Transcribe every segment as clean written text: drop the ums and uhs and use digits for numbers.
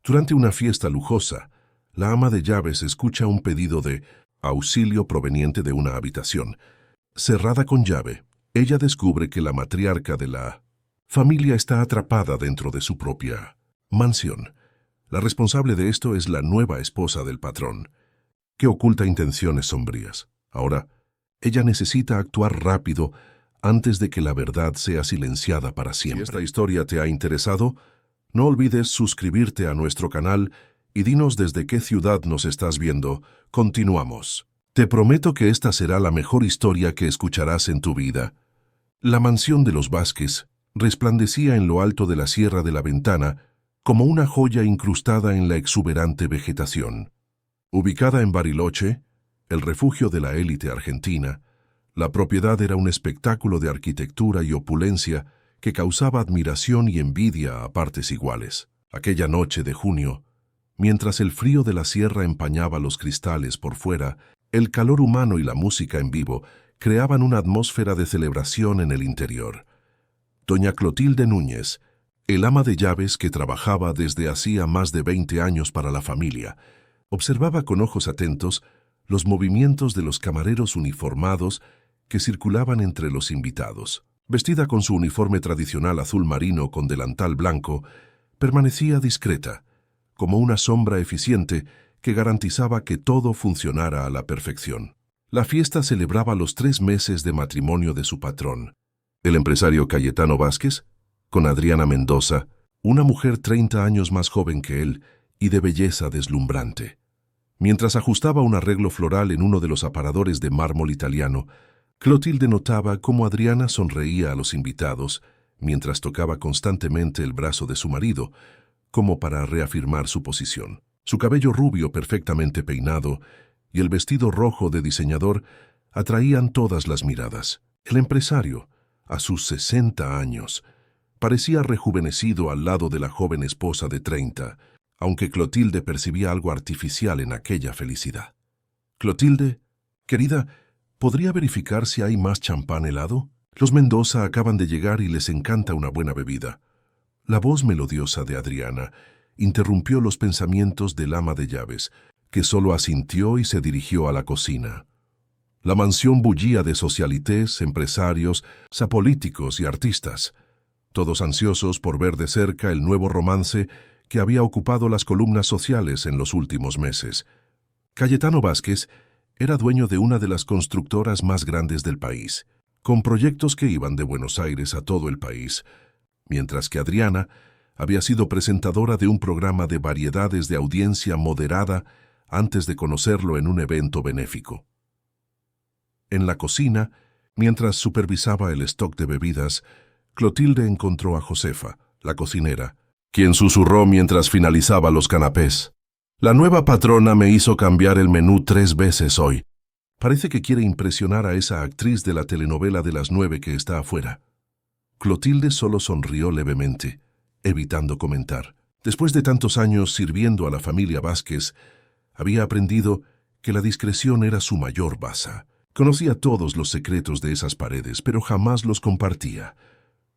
Durante una fiesta lujosa, la ama de llaves escucha un pedido de auxilio proveniente de una habitación. Cerrada con llave, ella descubre que la matriarca de la familia está atrapada dentro de su propia mansión. La responsable de esto es la nueva esposa del patrón, que oculta intenciones sombrías. Ahora, ella necesita actuar rápido antes de que la verdad sea silenciada para siempre. Si esta historia te ha interesado, no olvides suscribirte a nuestro canal y dinos desde qué ciudad nos estás viendo. Continuamos. Te prometo que esta será la mejor historia que escucharás en tu vida. La mansión de los Vázquez resplandecía en lo alto de la Sierra de la Ventana como una joya incrustada en la exuberante vegetación. Ubicada en Bariloche, el refugio de la élite argentina, la propiedad era un espectáculo de arquitectura y opulencia que causaba admiración y envidia a partes iguales. Aquella noche de junio, mientras el frío de la sierra empañaba los cristales por fuera, el calor humano y la música en vivo creaban una atmósfera de celebración en el interior. Doña Clotilde Núñez, el ama de llaves que trabajaba desde hacía más de 20 años para la familia, observaba con ojos atentos los movimientos de los camareros uniformados que circulaban entre los invitados. Vestida con su uniforme tradicional azul marino con delantal blanco, permanecía discreta, como una sombra eficiente que garantizaba que todo funcionara a la perfección. La fiesta celebraba los 3 meses de matrimonio de su patrón, el empresario Cayetano Vázquez, con Adriana Mendoza, una mujer 30 años más joven que él y de belleza deslumbrante. Mientras ajustaba un arreglo floral en uno de los aparadores de mármol italiano, Clotilde notaba cómo Adriana sonreía a los invitados mientras tocaba constantemente el brazo de su marido, como para reafirmar su posición. Su cabello rubio perfectamente peinado y el vestido rojo de diseñador atraían todas las miradas. El empresario, a sus 60 años, parecía rejuvenecido al lado de la joven esposa de 30, aunque Clotilde percibía algo artificial en aquella felicidad. «Clotilde, querida, ¿podría verificar si hay más champán helado? Los Mendoza acaban de llegar y les encanta una buena bebida». La voz melodiosa de Adriana interrumpió los pensamientos del ama de llaves, que solo asintió y se dirigió a la cocina. La mansión bullía de socialités, empresarios, sapolíticos y artistas, todos ansiosos por ver de cerca el nuevo romance que había ocupado las columnas sociales en los últimos meses. Cayetano Vázquez era dueño de una de las constructoras más grandes del país, con proyectos que iban de Buenos Aires a todo el país, mientras que Adriana había sido presentadora de un programa de variedades de audiencia moderada antes de conocerlo en un evento benéfico. En la cocina, mientras supervisaba el stock de bebidas, Clotilde encontró a Josefa, la cocinera, quien susurró mientras finalizaba los canapés. «La nueva patrona me hizo cambiar el menú 3 veces hoy. Parece que quiere impresionar a esa actriz de la telenovela de las 9 que está afuera». Clotilde solo sonrió levemente, evitando comentar. Después de tantos años sirviendo a la familia Vázquez, había aprendido que la discreción era su mayor baza. Conocía todos los secretos de esas paredes, pero jamás los compartía.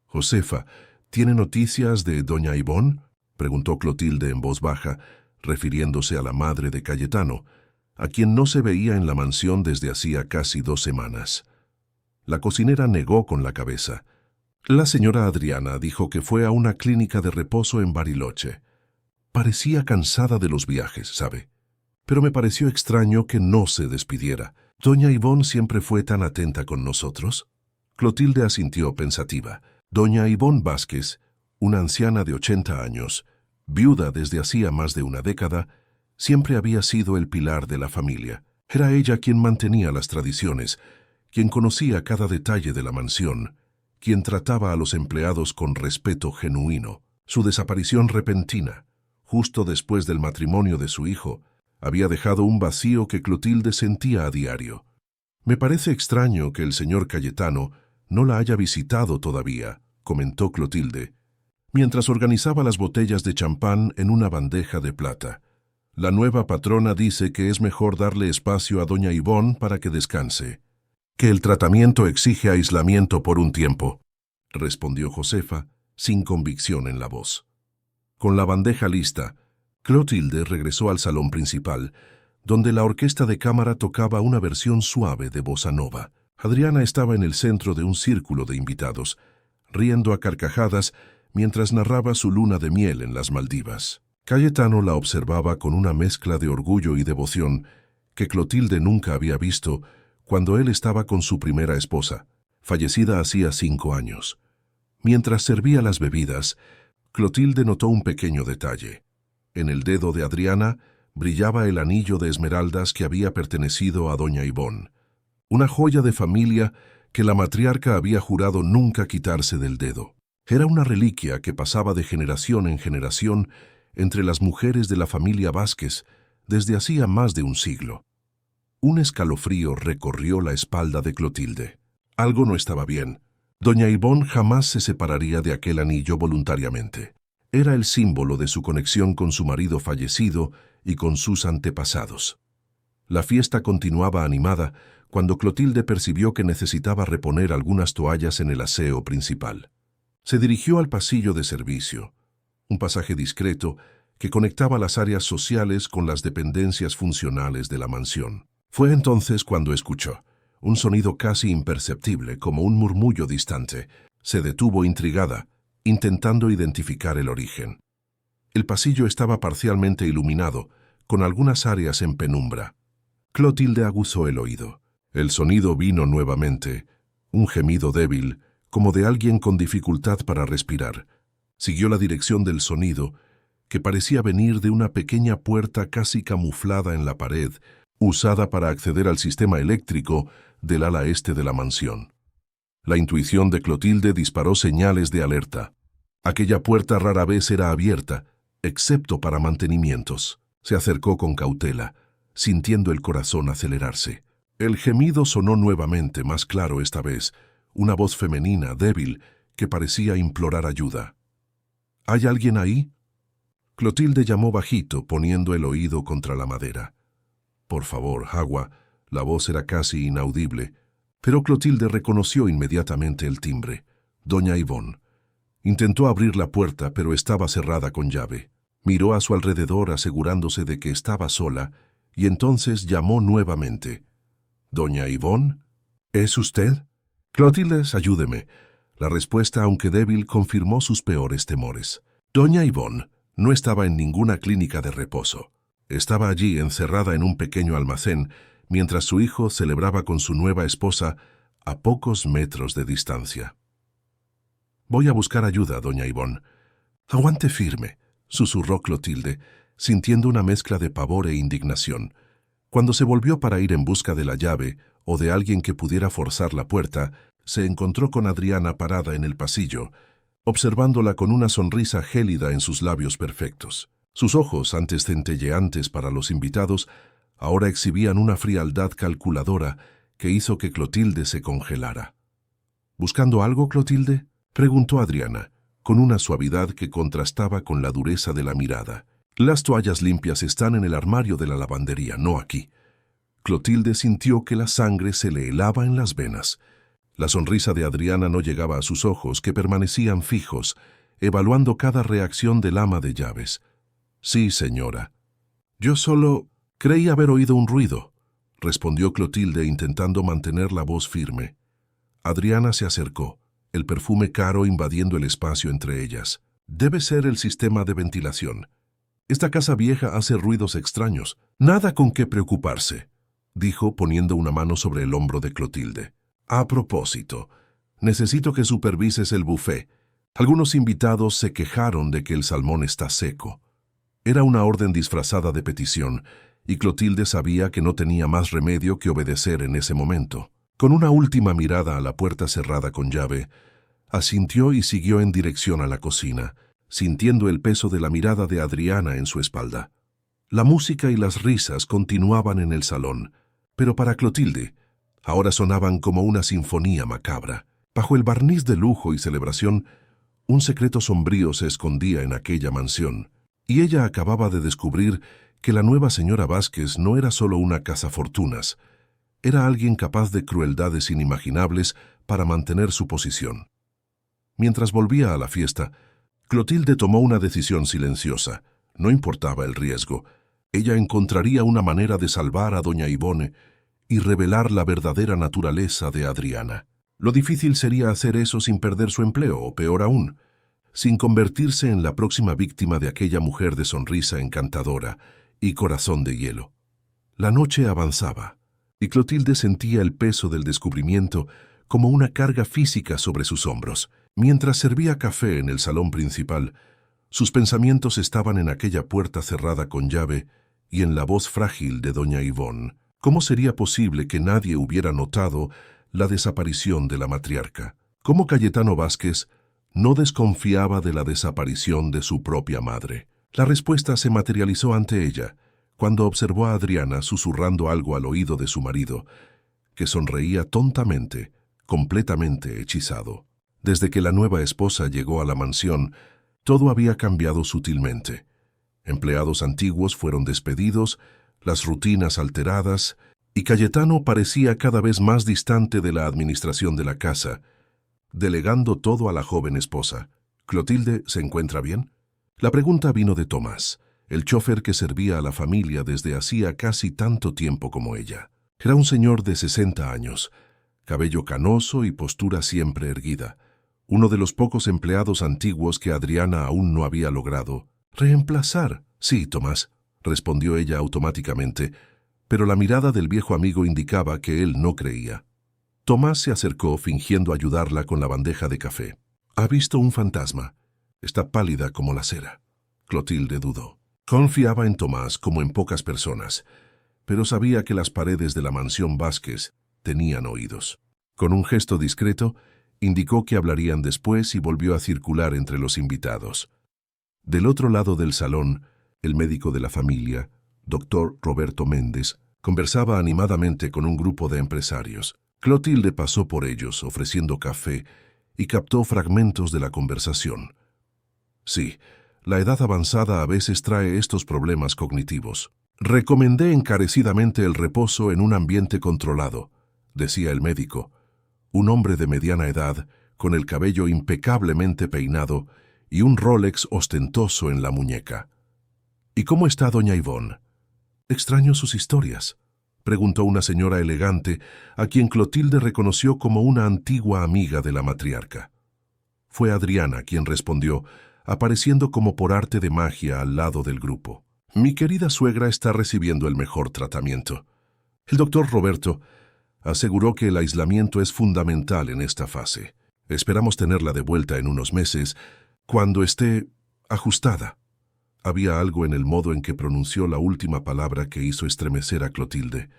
«Josefa, ¿tiene noticias de doña Ivonne?», preguntó Clotilde en voz baja, refiriéndose a la madre de Cayetano, a quien no se veía en la mansión desde hacía casi 2 semanas. La cocinera negó con la cabeza. La señora Adriana dijo que fue a una clínica de reposo en Bariloche. Parecía cansada de los viajes, ¿sabe? Pero me pareció extraño que no se despidiera. ¿Doña Ivonne siempre fue tan atenta con nosotros?». Clotilde asintió pensativa. Doña Ivonne Vázquez, una anciana de 80 años, viuda desde hacía más de una década, siempre había sido el pilar de la familia. Era ella quien mantenía las tradiciones, quien conocía cada detalle de la mansión, quien trataba a los empleados con respeto genuino. Su desaparición repentina, justo después del matrimonio de su hijo, había dejado un vacío que Clotilde sentía a diario. «Me parece extraño que el señor Cayetano no la haya visitado todavía», comentó Clotilde, mientras organizaba las botellas de champán en una bandeja de plata. «La nueva patrona dice que es mejor darle espacio a doña Ivonne para que descanse, que el tratamiento exige aislamiento por un tiempo», respondió Josefa, sin convicción en la voz. Con la bandeja lista, Clotilde regresó al salón principal, donde la orquesta de cámara tocaba una versión suave de bossa nova. Adriana estaba en el centro de un círculo de invitados, riendo a carcajadas mientras narraba su luna de miel en las Maldivas. Cayetano la observaba con una mezcla de orgullo y devoción que Clotilde nunca había visto cuando él estaba con su primera esposa, fallecida hacía 5 años. Mientras servía las bebidas, Clotilde notó un pequeño detalle. En el dedo de Adriana brillaba el anillo de esmeraldas que había pertenecido a doña Ivonne, una joya de familia que la matriarca había jurado nunca quitarse del dedo. Era una reliquia que pasaba de generación en generación entre las mujeres de la familia Vázquez desde hacía más de un siglo. Un escalofrío recorrió la espalda de Clotilde. Algo no estaba bien. Doña Ivonne jamás se separaría de aquel anillo voluntariamente. Era el símbolo de su conexión con su marido fallecido y con sus antepasados. La fiesta continuaba animada cuando Clotilde percibió que necesitaba reponer algunas toallas en el aseo principal. Se dirigió al pasillo de servicio, un pasaje discreto que conectaba las áreas sociales con las dependencias funcionales de la mansión. Fue entonces cuando escuchó un sonido casi imperceptible, como un murmullo distante. Se detuvo intrigada, intentando identificar el origen. El pasillo estaba parcialmente iluminado, con algunas áreas en penumbra. Clotilde aguzó el oído. El sonido vino nuevamente, un gemido débil, como de alguien con dificultad para respirar. Siguió la dirección del sonido, que parecía venir de una pequeña puerta casi camuflada en la pared, usada para acceder al sistema eléctrico del ala este de la mansión. La intuición de Clotilde disparó señales de alerta. Aquella puerta rara vez era abierta, excepto para mantenimientos. Se acercó con cautela, sintiendo el corazón acelerarse. El gemido sonó nuevamente, más claro esta vez, una voz femenina, débil, que parecía implorar ayuda. ¿Hay alguien ahí? Clotilde llamó bajito, poniendo el oído contra la madera. Por favor, Agua. La voz era casi inaudible, pero Clotilde reconoció inmediatamente el timbre. Doña Ivonne. Intentó abrir la puerta, pero estaba cerrada con llave. Miró a su alrededor asegurándose de que estaba sola, y entonces llamó nuevamente. «¿Doña Ivonne? ¿Es usted?» «Clotilde, ayúdeme». La respuesta, aunque débil, confirmó sus peores temores. Doña Ivonne no estaba en ninguna clínica de reposo. Estaba allí, encerrada en un pequeño almacén, mientras su hijo celebraba con su nueva esposa a pocos metros de distancia. «Voy a buscar ayuda, doña Ivonne». «Aguante firme», susurró Clotilde, sintiendo una mezcla de pavor e indignación. Cuando se volvió para ir en busca de la llave o de alguien que pudiera forzar la puerta, se encontró con Adriana parada en el pasillo, observándola con una sonrisa gélida en sus labios perfectos. Sus ojos, antes centelleantes para los invitados, ahora exhibían una frialdad calculadora que hizo que Clotilde se congelara. «¿Buscando algo, Clotilde?», preguntó Adriana, con una suavidad que contrastaba con la dureza de la mirada. «Las toallas limpias están en el armario de la lavandería, no aquí». Clotilde sintió que la sangre se le helaba en las venas. La sonrisa de Adriana no llegaba a sus ojos, que permanecían fijos, evaluando cada reacción del ama de llaves. «Sí, señora. Yo solo creí haber oído un ruido», respondió Clotilde intentando mantener la voz firme. Adriana se acercó, el perfume caro invadiendo el espacio entre ellas. «Debe ser el sistema de ventilación. Esta casa vieja hace ruidos extraños. Nada con qué preocuparse», dijo poniendo una mano sobre el hombro de Clotilde. «A propósito, necesito que supervises el buffet. Algunos invitados se quejaron de que el salmón está seco». Era una orden disfrazada de petición, y Clotilde sabía que no tenía más remedio que obedecer en ese momento. Con una última mirada a la puerta cerrada con llave, asintió y siguió en dirección a la cocina, sintiendo el peso de la mirada de Adriana en su espalda. La música y las risas continuaban en el salón, pero para Clotilde ahora sonaban como una sinfonía macabra. Bajo el barniz de lujo y celebración, un secreto sombrío se escondía en aquella mansión, y ella acababa de descubrir que la nueva señora Vázquez no era solo una cazafortunas, era alguien capaz de crueldades inimaginables para mantener su posición. Mientras volvía a la fiesta, Clotilde tomó una decisión silenciosa. No importaba el riesgo. Ella encontraría una manera de salvar a doña Ivone y revelar la verdadera naturaleza de Adriana. Lo difícil sería hacer eso sin perder su empleo, o peor aún, sin convertirse en la próxima víctima de aquella mujer de sonrisa encantadora y corazón de hielo. La noche avanzaba, y Clotilde sentía el peso del descubrimiento como una carga física sobre sus hombros. Mientras servía café en el salón principal, sus pensamientos estaban en aquella puerta cerrada con llave y en la voz frágil de doña Ivone. ¿Cómo sería posible que nadie hubiera notado la desaparición de la matriarca? ¿Cómo Cayetano Vázquez no desconfiaba de la desaparición de su propia madre? La respuesta se materializó ante ella, cuando observó a Adriana susurrando algo al oído de su marido, que sonreía tontamente, completamente hechizado. Desde que la nueva esposa llegó a la mansión, todo había cambiado sutilmente. Empleados antiguos fueron despedidos, las rutinas alteradas, y Cayetano parecía cada vez más distante de la administración de la casa, delegando todo a la joven esposa. ¿Clotilde se encuentra bien? La pregunta vino de Tomás, el chofer que servía a la familia desde hacía casi tanto tiempo como ella. Era un señor de 60 años, cabello canoso y postura siempre erguida, uno de los pocos empleados antiguos que Adriana aún no había logrado reemplazar. Sí, Tomás, respondió ella automáticamente, pero la mirada del viejo amigo indicaba que él no creía. Tomás se acercó fingiendo ayudarla con la bandeja de café. Ha visto un fantasma. Está pálida como la cera. Clotilde dudó. Confiaba en Tomás como en pocas personas, pero sabía que las paredes de la mansión Vázquez tenían oídos. Con un gesto discreto, indicó que hablarían después y volvió a circular entre los invitados. Del otro lado del salón, el médico de la familia, doctor Roberto Méndez, conversaba animadamente con un grupo de empresarios. Clotilde pasó por ellos ofreciendo café y captó fragmentos de la conversación. Sí, la edad avanzada a veces trae estos problemas cognitivos. Recomendé encarecidamente el reposo en un ambiente controlado, decía el médico, un hombre de mediana edad, con el cabello impecablemente peinado y un Rolex ostentoso en la muñeca. ¿Y cómo está doña Ivone? Extraño sus historias, preguntó una señora elegante a quien Clotilde reconoció como una antigua amiga de la matriarca. Fue Adriana quien respondió, apareciendo como por arte de magia al lado del grupo. Mi querida suegra está recibiendo el mejor tratamiento. El doctor Roberto aseguró que el aislamiento es fundamental en esta fase. Esperamos tenerla de vuelta en unos meses, cuando esté ajustada. Había algo en el modo en que pronunció la última palabra que hizo estremecer a Clotilde.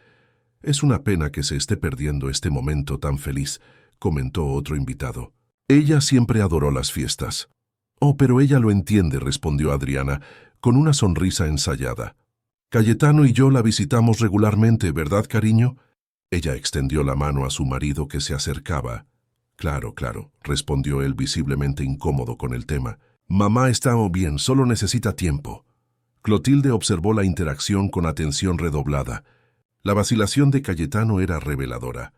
Es una pena que se esté perdiendo este momento tan feliz, comentó otro invitado. Ella siempre adoró las fiestas. Oh, pero ella lo entiende, respondió Adriana, con una sonrisa ensayada. Cayetano y yo la visitamos regularmente, ¿verdad, cariño? Ella extendió la mano a su marido que se acercaba. Claro, claro, respondió él visiblemente incómodo con el tema. Mamá está bien, solo necesita tiempo. Clotilde observó la interacción con atención redoblada. La vacilación de Cayetano era reveladora.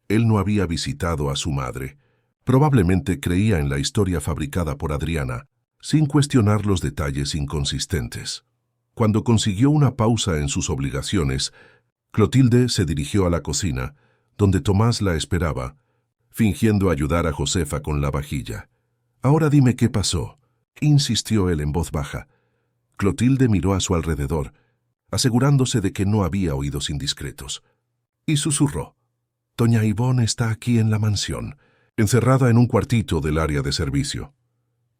Él no había visitado a su madre. Probablemente creía en la historia fabricada por Adriana, sin cuestionar los detalles inconsistentes. Cuando consiguió una pausa en sus obligaciones, Clotilde se dirigió a la cocina, donde Tomás la esperaba, fingiendo ayudar a Josefa con la vajilla. Ahora dime qué pasó, insistió él en voz baja. Clotilde miró a su alrededor, asegurándose de que no había oídos indiscretos, y susurró. Doña Ivone está aquí en la mansión, encerrada en un cuartito del área de servicio.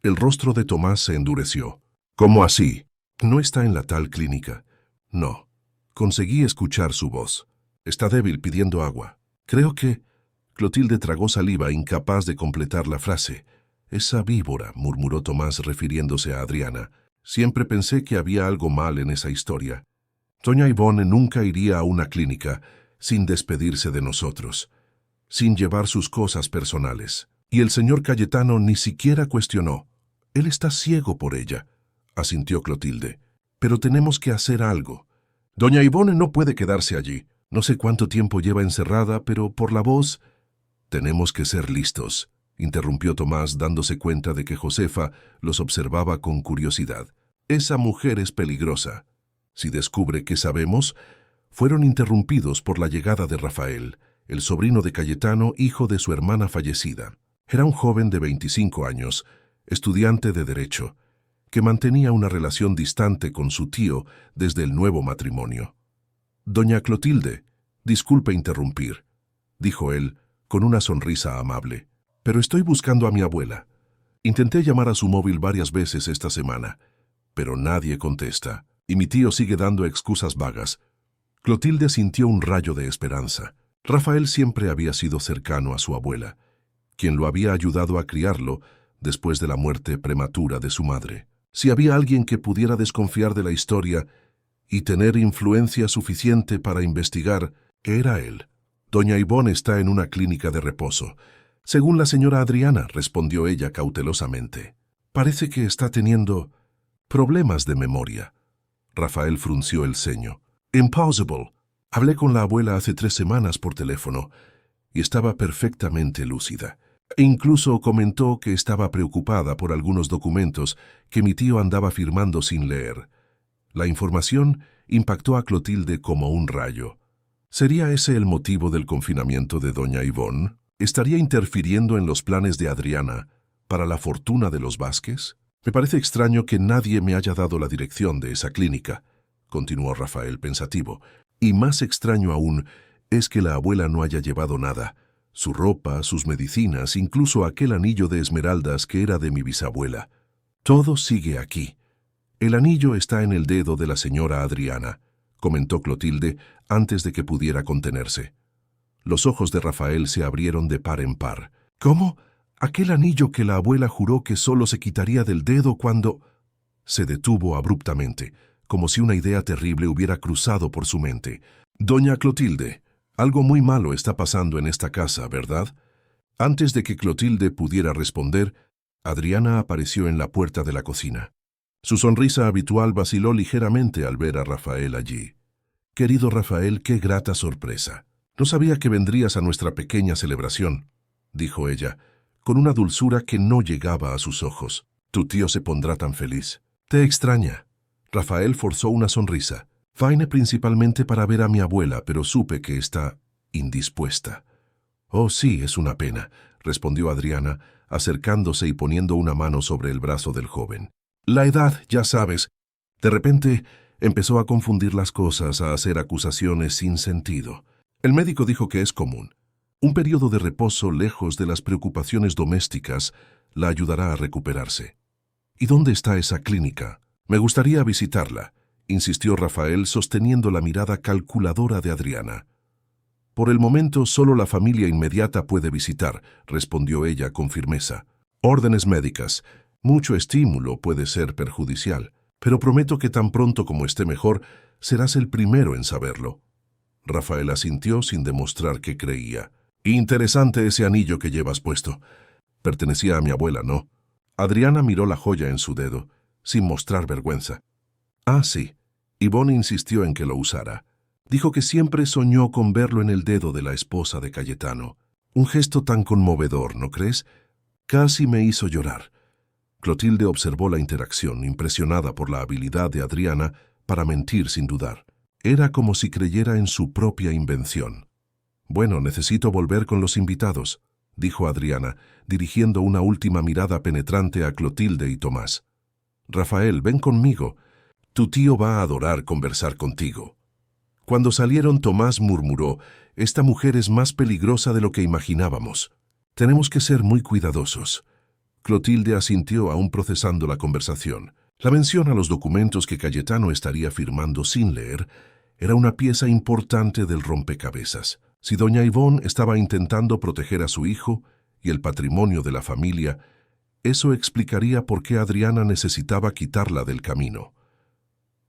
El rostro de Tomás se endureció. ¿Cómo así? No está en la tal clínica. No. Conseguí escuchar su voz. Está débil pidiendo agua. Creo que... Clotilde tragó saliva, incapaz de completar la frase. Esa víbora, murmuró Tomás refiriéndose a Adriana. Siempre pensé que había algo mal en esa historia. Doña Ivone nunca iría a una clínica sin despedirse de nosotros, sin llevar sus cosas personales. Y el señor Cayetano ni siquiera cuestionó. Él está ciego por ella, asintió Clotilde. Pero tenemos que hacer algo. Doña Ivone no puede quedarse allí. No sé cuánto tiempo lleva encerrada, pero por la voz... Tenemos que ser listos, interrumpió Tomás dándose cuenta de que Josefa los observaba con curiosidad. Esa mujer es peligrosa. Si descubre que sabemos, fueron interrumpidos por la llegada de Rafael, el sobrino de Cayetano, hijo de su hermana fallecida. Era un joven de 25 años, estudiante de Derecho, que mantenía una relación distante con su tío desde el nuevo matrimonio. «Doña Clotilde, disculpe interrumpir», dijo él, con una sonrisa amable, «pero estoy buscando a mi abuela. Intenté llamar a su móvil varias veces esta semana, pero nadie contesta, y mi tío sigue dando excusas vagas». Clotilde sintió un rayo de esperanza. Rafael siempre había sido cercano a su abuela, quien lo había ayudado a criarlo después de la muerte prematura de su madre. Si había alguien que pudiera desconfiar de la historia y tener influencia suficiente para investigar, era él. «Doña Ivonne está en una clínica de reposo. Según la señora Adriana», respondió ella cautelosamente. «Parece que está teniendo problemas de memoria». Rafael frunció el ceño. «Impossible. Hablé con la abuela hace 3 semanas por teléfono y estaba perfectamente lúcida. E incluso comentó que estaba preocupada por algunos documentos que mi tío andaba firmando sin leer». La información impactó a Clotilde como un rayo. ¿Sería ese el motivo del confinamiento de doña Ivonne? ¿Estaría interfiriendo en los planes de Adriana para la fortuna de los Vázquez? «Me parece extraño que nadie me haya dado la dirección de esa clínica», continuó Rafael pensativo. «Y más extraño aún es que la abuela no haya llevado nada. Su ropa, sus medicinas, incluso aquel anillo de esmeraldas que era de mi bisabuela. Todo sigue aquí. El anillo está en el dedo de la señora Adriana», comentó Clotilde antes de que pudiera contenerse. Los ojos de Rafael se abrieron de par en par. «¿Cómo? Aquel anillo que la abuela juró que solo se quitaría del dedo cuando...» Se detuvo abruptamente, como si una idea terrible hubiera cruzado por su mente. «Doña Clotilde, algo muy malo está pasando en esta casa, ¿verdad?». Antes de que Clotilde pudiera responder, Adriana apareció en la puerta de la cocina. Su sonrisa habitual vaciló ligeramente al ver a Rafael allí. «Querido Rafael, qué grata sorpresa. No sabía que vendrías a nuestra pequeña celebración», dijo ella, con una dulzura que no llegaba a sus ojos. «Tu tío se pondrá tan feliz». «Te extraña». Rafael forzó una sonrisa. «Vine principalmente para ver a mi abuela, pero supe que está indispuesta». «Oh, sí, es una pena», respondió Adriana, acercándose y poniendo una mano sobre el brazo del joven. «La edad, ya sabes». De repente empezó a confundir las cosas, a hacer acusaciones sin sentido. El médico dijo que es común. Un periodo de reposo lejos de las preocupaciones domésticas la ayudará a recuperarse. «¿Y dónde está esa clínica? Me gustaría visitarla», insistió Rafael sosteniendo la mirada calculadora de Adriana. «Por el momento solo la familia inmediata puede visitar», respondió ella con firmeza. «Órdenes médicas. Mucho estímulo puede ser perjudicial, pero prometo que tan pronto como esté mejor, serás el primero en saberlo». Rafael asintió sin demostrar que creía. «Interesante ese anillo que llevas puesto. Pertenecía a mi abuela, ¿no?». Adriana miró la joya en su dedo, sin mostrar vergüenza. «Ah, sí». Ivonne insistió en que lo usara. Dijo que siempre soñó con verlo en el dedo de la esposa de Cayetano. Un gesto tan conmovedor, ¿no crees? Casi me hizo llorar». Clotilde observó la interacción, impresionada por la habilidad de Adriana para mentir sin dudar. Era como si creyera en su propia invención. «Bueno, necesito volver con los invitados», dijo Adriana, dirigiendo una última mirada penetrante a Clotilde y Tomás. «Rafael, ven conmigo. Tu tío va a adorar conversar contigo». Cuando salieron, Tomás murmuró: «Esta mujer es más peligrosa de lo que imaginábamos. Tenemos que ser muy cuidadosos». Clotilde asintió, aún procesando la conversación. La mención a los documentos que Cayetano estaría firmando sin leer era una pieza importante del rompecabezas. Si doña Ivonne estaba intentando proteger a su hijo y el patrimonio de la familia, eso explicaría por qué Adriana necesitaba quitarla del camino.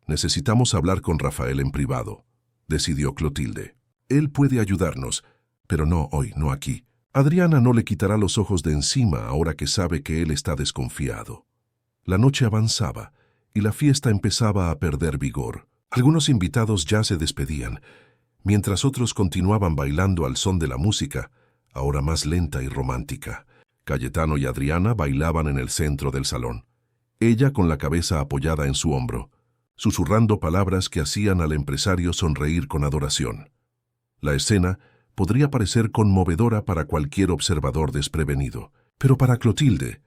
«Necesitamos hablar con Rafael en privado», decidió Clotilde. «Él puede ayudarnos, pero no hoy, no aquí. Adriana no le quitará los ojos de encima ahora que sabe que él está desconfiado». La noche avanzaba y la fiesta empezaba a perder vigor. Algunos invitados ya se despedían, mientras otros continuaban bailando al son de la música, ahora más lenta y romántica. Cayetano y Adriana bailaban en el centro del salón. ella con la cabeza apoyada en su hombro, susurrando palabras que hacían al empresario sonreír con adoración. La escena podría parecer conmovedora para cualquier observador desprevenido, pero para Clotilde,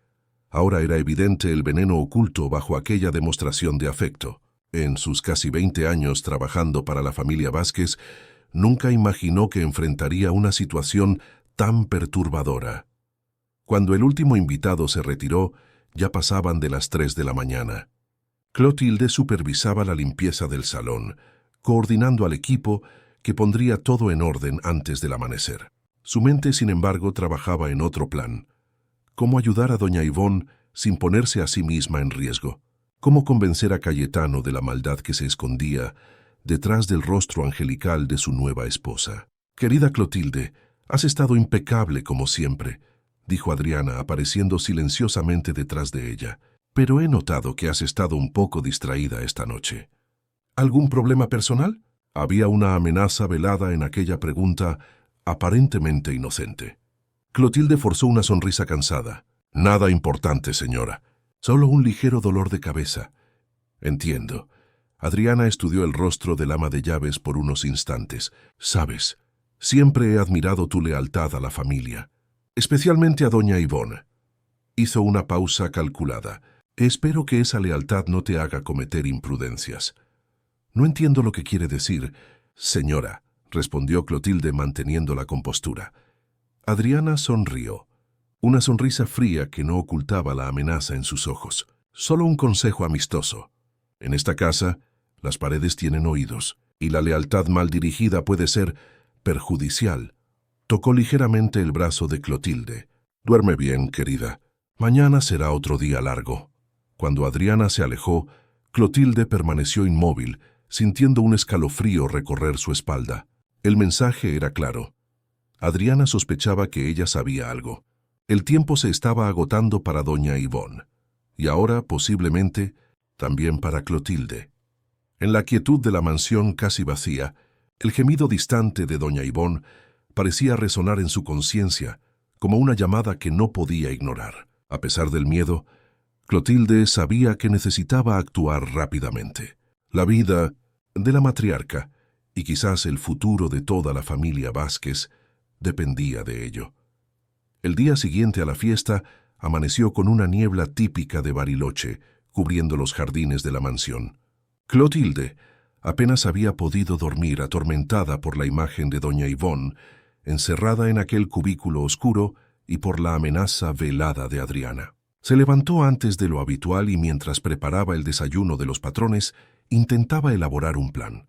ahora era evidente el veneno oculto bajo aquella demostración de afecto. En sus casi 20 años trabajando para la familia Vázquez, nunca imaginó que enfrentaría una situación tan perturbadora. Cuando el último invitado se retiró, ya pasaban de las 3 de la mañana. Clotilde supervisaba la limpieza del salón, coordinando al equipo que pondría todo en orden antes del amanecer. Su mente, sin embargo, trabajaba en otro plan. ¿Cómo ayudar a doña Ivonne sin ponerse a sí misma en riesgo? ¿Cómo convencer a Cayetano de la maldad que se escondía detrás del rostro angelical de su nueva esposa? «Querida Clotilde, has estado impecable como siempre», dijo Adriana, apareciendo silenciosamente detrás de ella. «Pero he notado que has estado un poco distraída esta noche. ¿Algún problema personal?» Había una amenaza velada en aquella pregunta aparentemente inocente. Clotilde forzó una sonrisa cansada. «Nada importante, señora. Solo un ligero dolor de cabeza». «Entiendo». Adriana estudió el rostro del ama de llaves por unos instantes. «Sabes, siempre he admirado tu lealtad a la familia, especialmente a doña Ivonne». Hizo una pausa calculada. «Espero que esa lealtad no te haga cometer imprudencias». «No entiendo lo que quiere decir, señora», respondió Clotilde manteniendo la compostura. Adriana sonrió, una sonrisa fría que no ocultaba la amenaza en sus ojos. «Solo un consejo amistoso. En esta casa, las paredes tienen oídos, y la lealtad mal dirigida puede ser perjudicial». Tocó ligeramente el brazo de Clotilde. «Duerme bien, querida. Mañana será otro día largo». Cuando Adriana se alejó, Clotilde permaneció inmóvil, sintiendo un escalofrío recorrer su espalda. El mensaje era claro. Adriana sospechaba que ella sabía algo. El tiempo se estaba agotando para doña Ivonne, y ahora, posiblemente, también para Clotilde. En la quietud de la mansión casi vacía, el gemido distante de doña Ivonne parecía resonar en su conciencia como una llamada que no podía ignorar. A pesar del miedo, Clotilde sabía que necesitaba actuar rápidamente. La vida de la matriarca, y quizás el futuro de toda la familia Vázquez, dependía de ello. El día siguiente a la fiesta amaneció con una niebla típica de Bariloche, cubriendo los jardines de la mansión. Clotilde apenas había podido dormir, atormentada por la imagen de doña Ivonne, encerrada en aquel cubículo oscuro y por la amenaza velada de Adriana. Se levantó antes de lo habitual y mientras preparaba el desayuno de los patrones, intentaba elaborar un plan.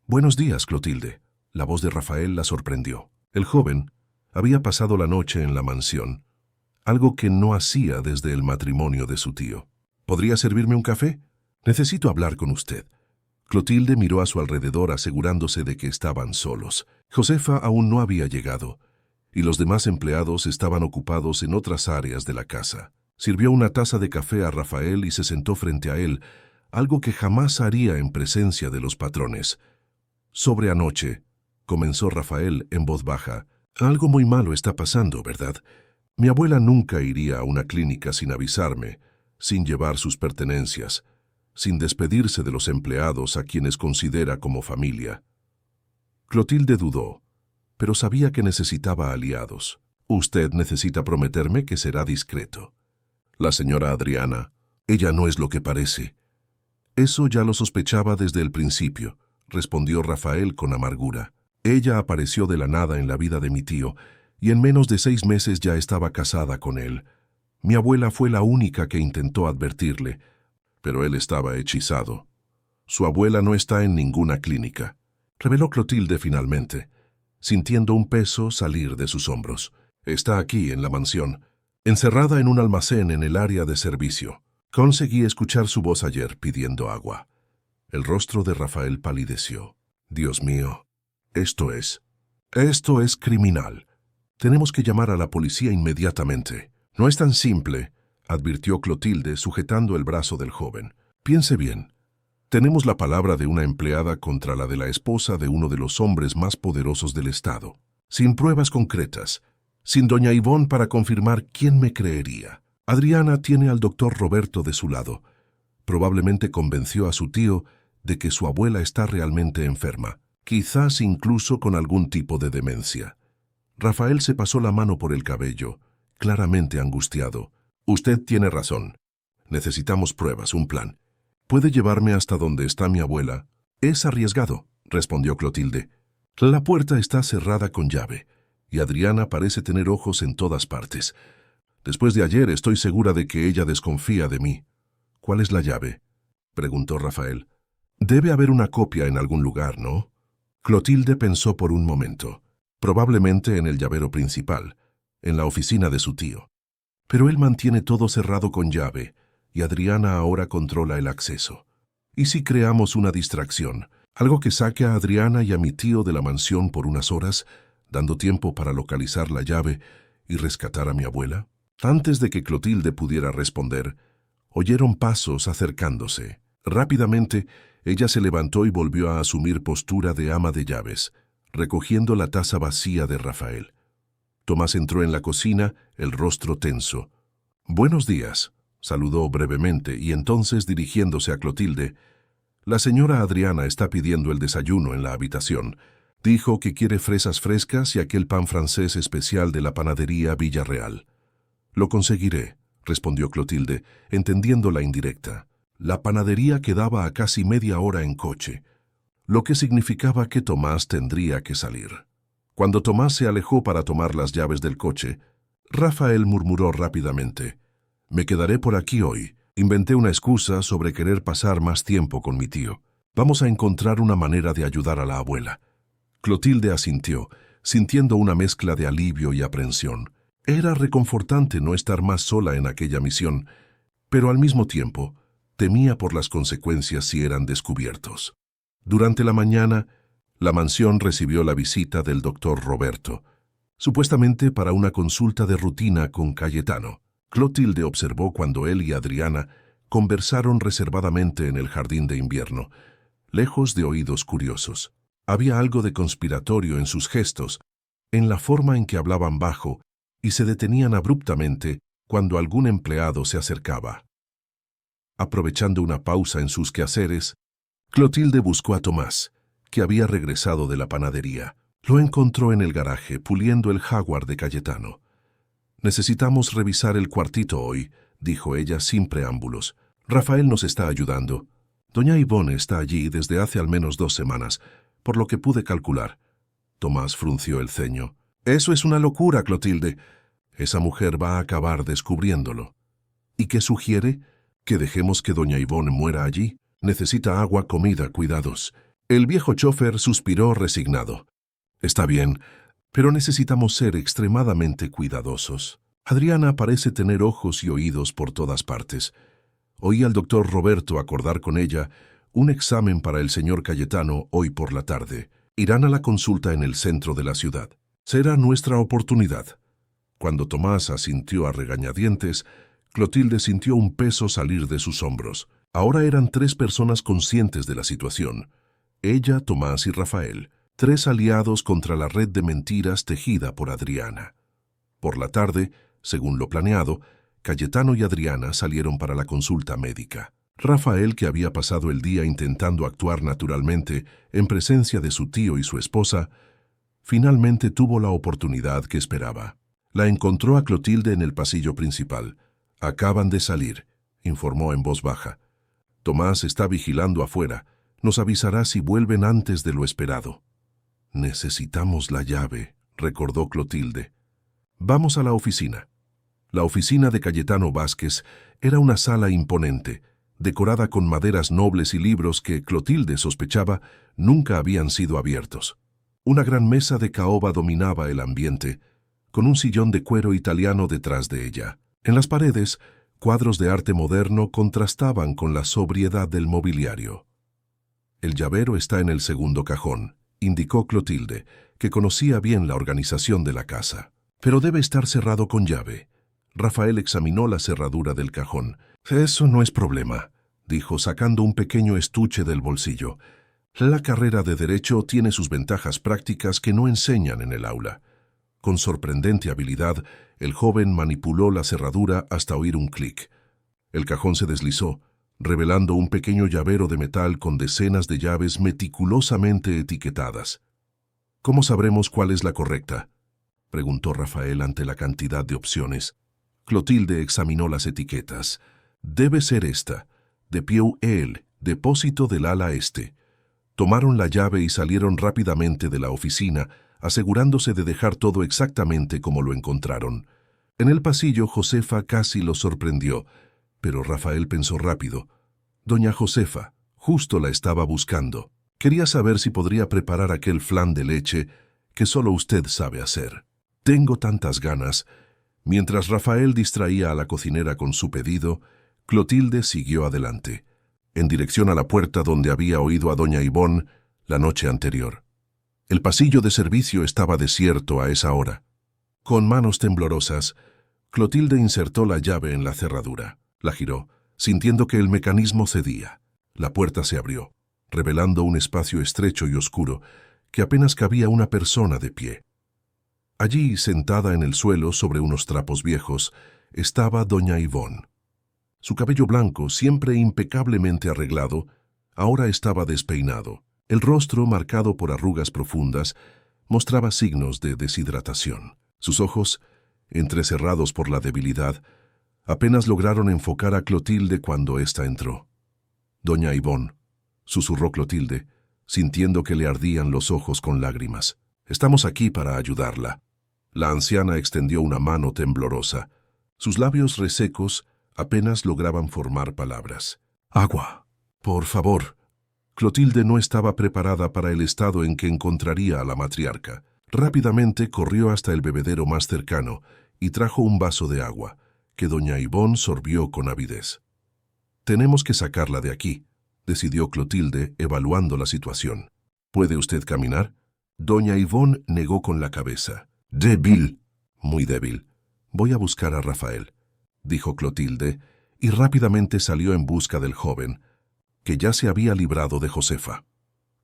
«Buenos días, Clotilde». La voz de Rafael la sorprendió. El joven había pasado la noche en la mansión, algo que no hacía desde el matrimonio de su tío. «¿Podría servirme un café? Necesito hablar con usted». Clotilde miró a su alrededor asegurándose de que estaban solos. Josefa aún no había llegado, y los demás empleados estaban ocupados en otras áreas de la casa. Sirvió una taza de café a Rafael y se sentó frente a él, algo que jamás haría en presencia de los patrones. «Sobre anoche», comenzó Rafael en voz baja, «algo muy malo está pasando, ¿verdad? Mi abuela nunca iría a una clínica sin avisarme, sin llevar sus pertenencias, sin despedirse de los empleados a quienes considera como familia». Clotilde dudó, pero sabía que necesitaba aliados. «Usted necesita prometerme que será discreto». «La señora Adriana, ella no es lo que parece». «Eso ya lo sospechaba desde el principio», respondió Rafael con amargura. «Ella apareció de la nada en la vida de mi tío, y en menos de 6 meses ya estaba casada con él. Mi abuela fue la única que intentó advertirle, pero él estaba hechizado. Su abuela no está en ninguna clínica», reveló Clotilde finalmente, sintiendo un peso salir de sus hombros. «Está aquí, en la mansión, encerrada en un almacén en el área de servicio. Conseguí escuchar su voz ayer pidiendo agua». El rostro de Rafael palideció. «Dios mío, esto es criminal. Tenemos que llamar a la policía inmediatamente». «No es tan simple», advirtió Clotilde sujetando el brazo del joven. «Piense bien. Tenemos la palabra de una empleada contra la de la esposa de uno de los hombres más poderosos del Estado. Sin pruebas concretas, sin doña Ivonne para confirmar, ¿quién me creería? Adriana tiene al doctor Roberto de su lado. Probablemente convenció a su tío de que su abuela está realmente enferma, quizás incluso con algún tipo de demencia. Rafael se pasó la mano por el cabello, claramente angustiado. Usted tiene razón. Necesitamos pruebas, un plan. ¿Puede llevarme hasta donde está mi abuela? Es arriesgado, respondió Clotilde. La puerta está cerrada con llave, y Adriana parece tener ojos en todas partes. Después de ayer estoy segura de que ella desconfía de mí. ¿Cuál es la llave?, preguntó Rafael. Debe haber una copia en algún lugar, ¿no? Clotilde pensó por un momento. Probablemente en el llavero principal, en la oficina de su tío. Pero él mantiene todo cerrado con llave, y Adriana ahora controla el acceso. ¿Y si creamos una distracción? Algo que saque a Adriana y a mi tío de la mansión por unas horas, dando tiempo para localizar la llave y rescatar a mi abuela. Antes de que Clotilde pudiera responder, oyeron pasos acercándose. Rápidamente, ella se levantó y volvió a asumir postura de ama de llaves, recogiendo la taza vacía de Rafael. Tomás entró en la cocina, el rostro tenso. «Buenos días», saludó brevemente y entonces, dirigiéndose a Clotilde, «La señora Adriana está pidiendo el desayuno en la habitación. Dijo que quiere fresas frescas y aquel pan francés especial de la panadería Villarreal». «Lo conseguiré», respondió Clotilde, entendiendo la indirecta. La panadería quedaba a casi media hora en coche, lo que significaba que Tomás tendría que salir. Cuando Tomás se alejó para tomar las llaves del coche, Rafael murmuró rápidamente: «Me quedaré por aquí hoy. Inventé una excusa sobre querer pasar más tiempo con mi tío. Vamos a encontrar una manera de ayudar a la abuela». Clotilde asintió, sintiendo una mezcla de alivio y aprensión. Era reconfortante no estar más sola en aquella misión, pero al mismo tiempo temía por las consecuencias si eran descubiertos. Durante la mañana, la mansión recibió la visita del doctor Roberto, supuestamente para una consulta de rutina con Cayetano. Clotilde observó cuando él y Adriana conversaron reservadamente en el jardín de invierno, lejos de oídos curiosos. Había algo de conspiratorio en sus gestos, en la forma en que hablaban bajo y se detenían abruptamente cuando algún empleado se acercaba. Aprovechando una pausa en sus quehaceres, Clotilde buscó a Tomás, que había regresado de la panadería. Lo encontró en el garaje, puliendo el Jaguar de Cayetano. «Necesitamos revisar el cuartito hoy», dijo ella sin preámbulos. «Rafael nos está ayudando. Doña Ivonne está allí desde hace al menos 2 semanas, por lo que pude calcular». Tomás frunció el ceño. «Eso es una locura, Clotilde. Esa mujer va a acabar descubriéndolo». «¿Y qué sugiere? ¿Que dejemos que doña Ivonne muera allí? Necesita agua, comida, cuidados». El viejo chofer suspiró resignado. «Está bien, pero necesitamos ser extremadamente cuidadosos. Adriana parece tener ojos y oídos por todas partes. Oí al doctor Roberto acordar con ella un examen para el señor Cayetano hoy por la tarde. Irán a la consulta en el centro de la ciudad. Será nuestra oportunidad». Cuando Tomás asintió a regañadientes, Clotilde sintió un peso salir de sus hombros. Ahora eran 3 personas conscientes de la situación. Ella, Tomás y Rafael, 3 aliados contra la red de mentiras tejida por Adriana. Por la tarde, según lo planeado, Cayetano y Adriana salieron para la consulta médica. Rafael, que había pasado el día intentando actuar naturalmente en presencia de su tío y su esposa, finalmente tuvo la oportunidad que esperaba. La encontró a Clotilde en el pasillo principal. «Acaban de salir», informó en voz baja. «Tomás está vigilando afuera. Nos avisará si vuelven antes de lo esperado». «Necesitamos la llave», recordó Clotilde. «Vamos a la oficina». La oficina de Cayetano Vázquez era una sala imponente, decorada con maderas nobles y libros que, Clotilde sospechaba, nunca habían sido abiertos. Una gran mesa de caoba dominaba el ambiente, con un sillón de cuero italiano detrás de ella. En las paredes, cuadros de arte moderno contrastaban con la sobriedad del mobiliario. «El llavero está en el segundo cajón», indicó Clotilde, que conocía bien la organización de la casa. «Pero debe estar cerrado con llave». Rafael examinó la cerradura del cajón. «Eso no es problema», dijo, sacando un pequeño estuche del bolsillo. «La carrera de Derecho tiene sus ventajas prácticas que no enseñan en el aula. Con sorprendente habilidad, el joven manipuló la cerradura hasta oír un clic. El cajón se deslizó, revelando un pequeño llavero de metal con decenas de llaves meticulosamente etiquetadas. ¿Cómo sabremos cuál es la correcta?, preguntó Rafael ante la cantidad de opciones. Clotilde examinó las etiquetas. Debe ser esta, de Pieu El, depósito del ala este. Tomaron la llave y salieron rápidamente de la oficina, asegurándose de dejar todo exactamente como lo encontraron. En el pasillo, Josefa casi lo sorprendió, pero Rafael pensó rápido. Doña Josefa, justo la estaba buscando. Quería saber si podría preparar aquel flan de leche que solo usted sabe hacer. Tengo tantas ganas. Mientras Rafael distraía a la cocinera con su pedido, Clotilde siguió adelante, en dirección a la puerta donde había oído a doña Ivonne la noche anterior. El pasillo de servicio estaba desierto a esa hora. Con manos temblorosas, Clotilde insertó la llave en la cerradura. La giró, sintiendo que el mecanismo cedía. La puerta se abrió, revelando un espacio estrecho y oscuro que apenas cabía una persona de pie. Allí, sentada en el suelo sobre unos trapos viejos, estaba doña Ivonne. Su cabello blanco, siempre impecablemente arreglado, ahora estaba despeinado. El rostro, marcado por arrugas profundas, mostraba signos de deshidratación. Sus ojos, entrecerrados por la debilidad, apenas lograron enfocar a Clotilde cuando ésta entró. «Doña Ivonne», susurró Clotilde, sintiendo que le ardían los ojos con lágrimas. «Estamos aquí para ayudarla». La anciana extendió una mano temblorosa. Sus labios resecos apenas lograban formar palabras. «Agua, por favor». Clotilde no estaba preparada para el estado en que encontraría a la matriarca. Rápidamente corrió hasta el bebedero más cercano y trajo un vaso de agua, que doña Ivonne sorbió con avidez. «Tenemos que sacarla de aquí», decidió Clotilde, evaluando la situación. «¿Puede usted caminar?». Doña Ivonne negó con la cabeza. «Débil». «Muy débil. Voy a buscar a Rafael», dijo Clotilde, y rápidamente salió en busca del joven, que ya se había librado de Josefa.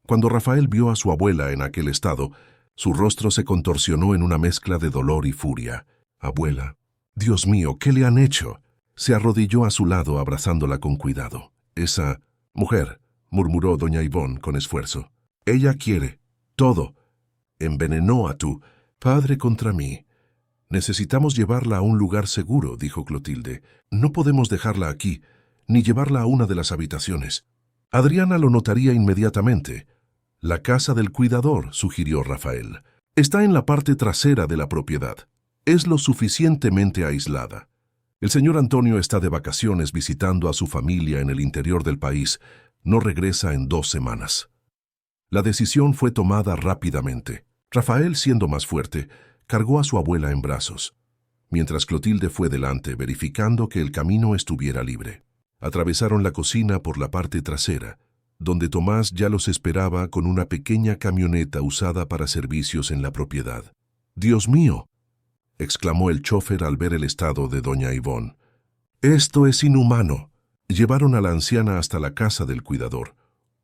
Cuando Rafael vio a su abuela en aquel estado, su rostro se contorsionó en una mezcla de dolor y furia. «Abuela, Dios mío, ¿qué le han hecho?». Se arrodilló a su lado abrazándola con cuidado. «Esa mujer», murmuró doña Ivonne con esfuerzo. «Ella quiere todo. Envenenó a tu padre contra mí. Necesitamos llevarla a un lugar seguro», dijo Clotilde. «No podemos dejarla aquí, ni llevarla a una de las habitaciones. Adriana lo notaría inmediatamente». «La casa del cuidador», sugirió Rafael. «Está en la parte trasera de la propiedad. Es lo suficientemente aislada. El señor Antonio está de vacaciones visitando a su familia en el interior del país. No regresa en 2 semanas». La decisión fue tomada rápidamente. Rafael, siendo más fuerte, cargó a su abuela en brazos, mientras Clotilde fue delante, verificando que el camino estuviera libre. Atravesaron la cocina por la parte trasera, donde Tomás ya los esperaba con una pequeña camioneta usada para servicios en la propiedad. «¡Dios mío!», exclamó el chófer al ver el estado de doña Ivonne. «Esto es inhumano». Llevaron a la anciana hasta la casa del cuidador,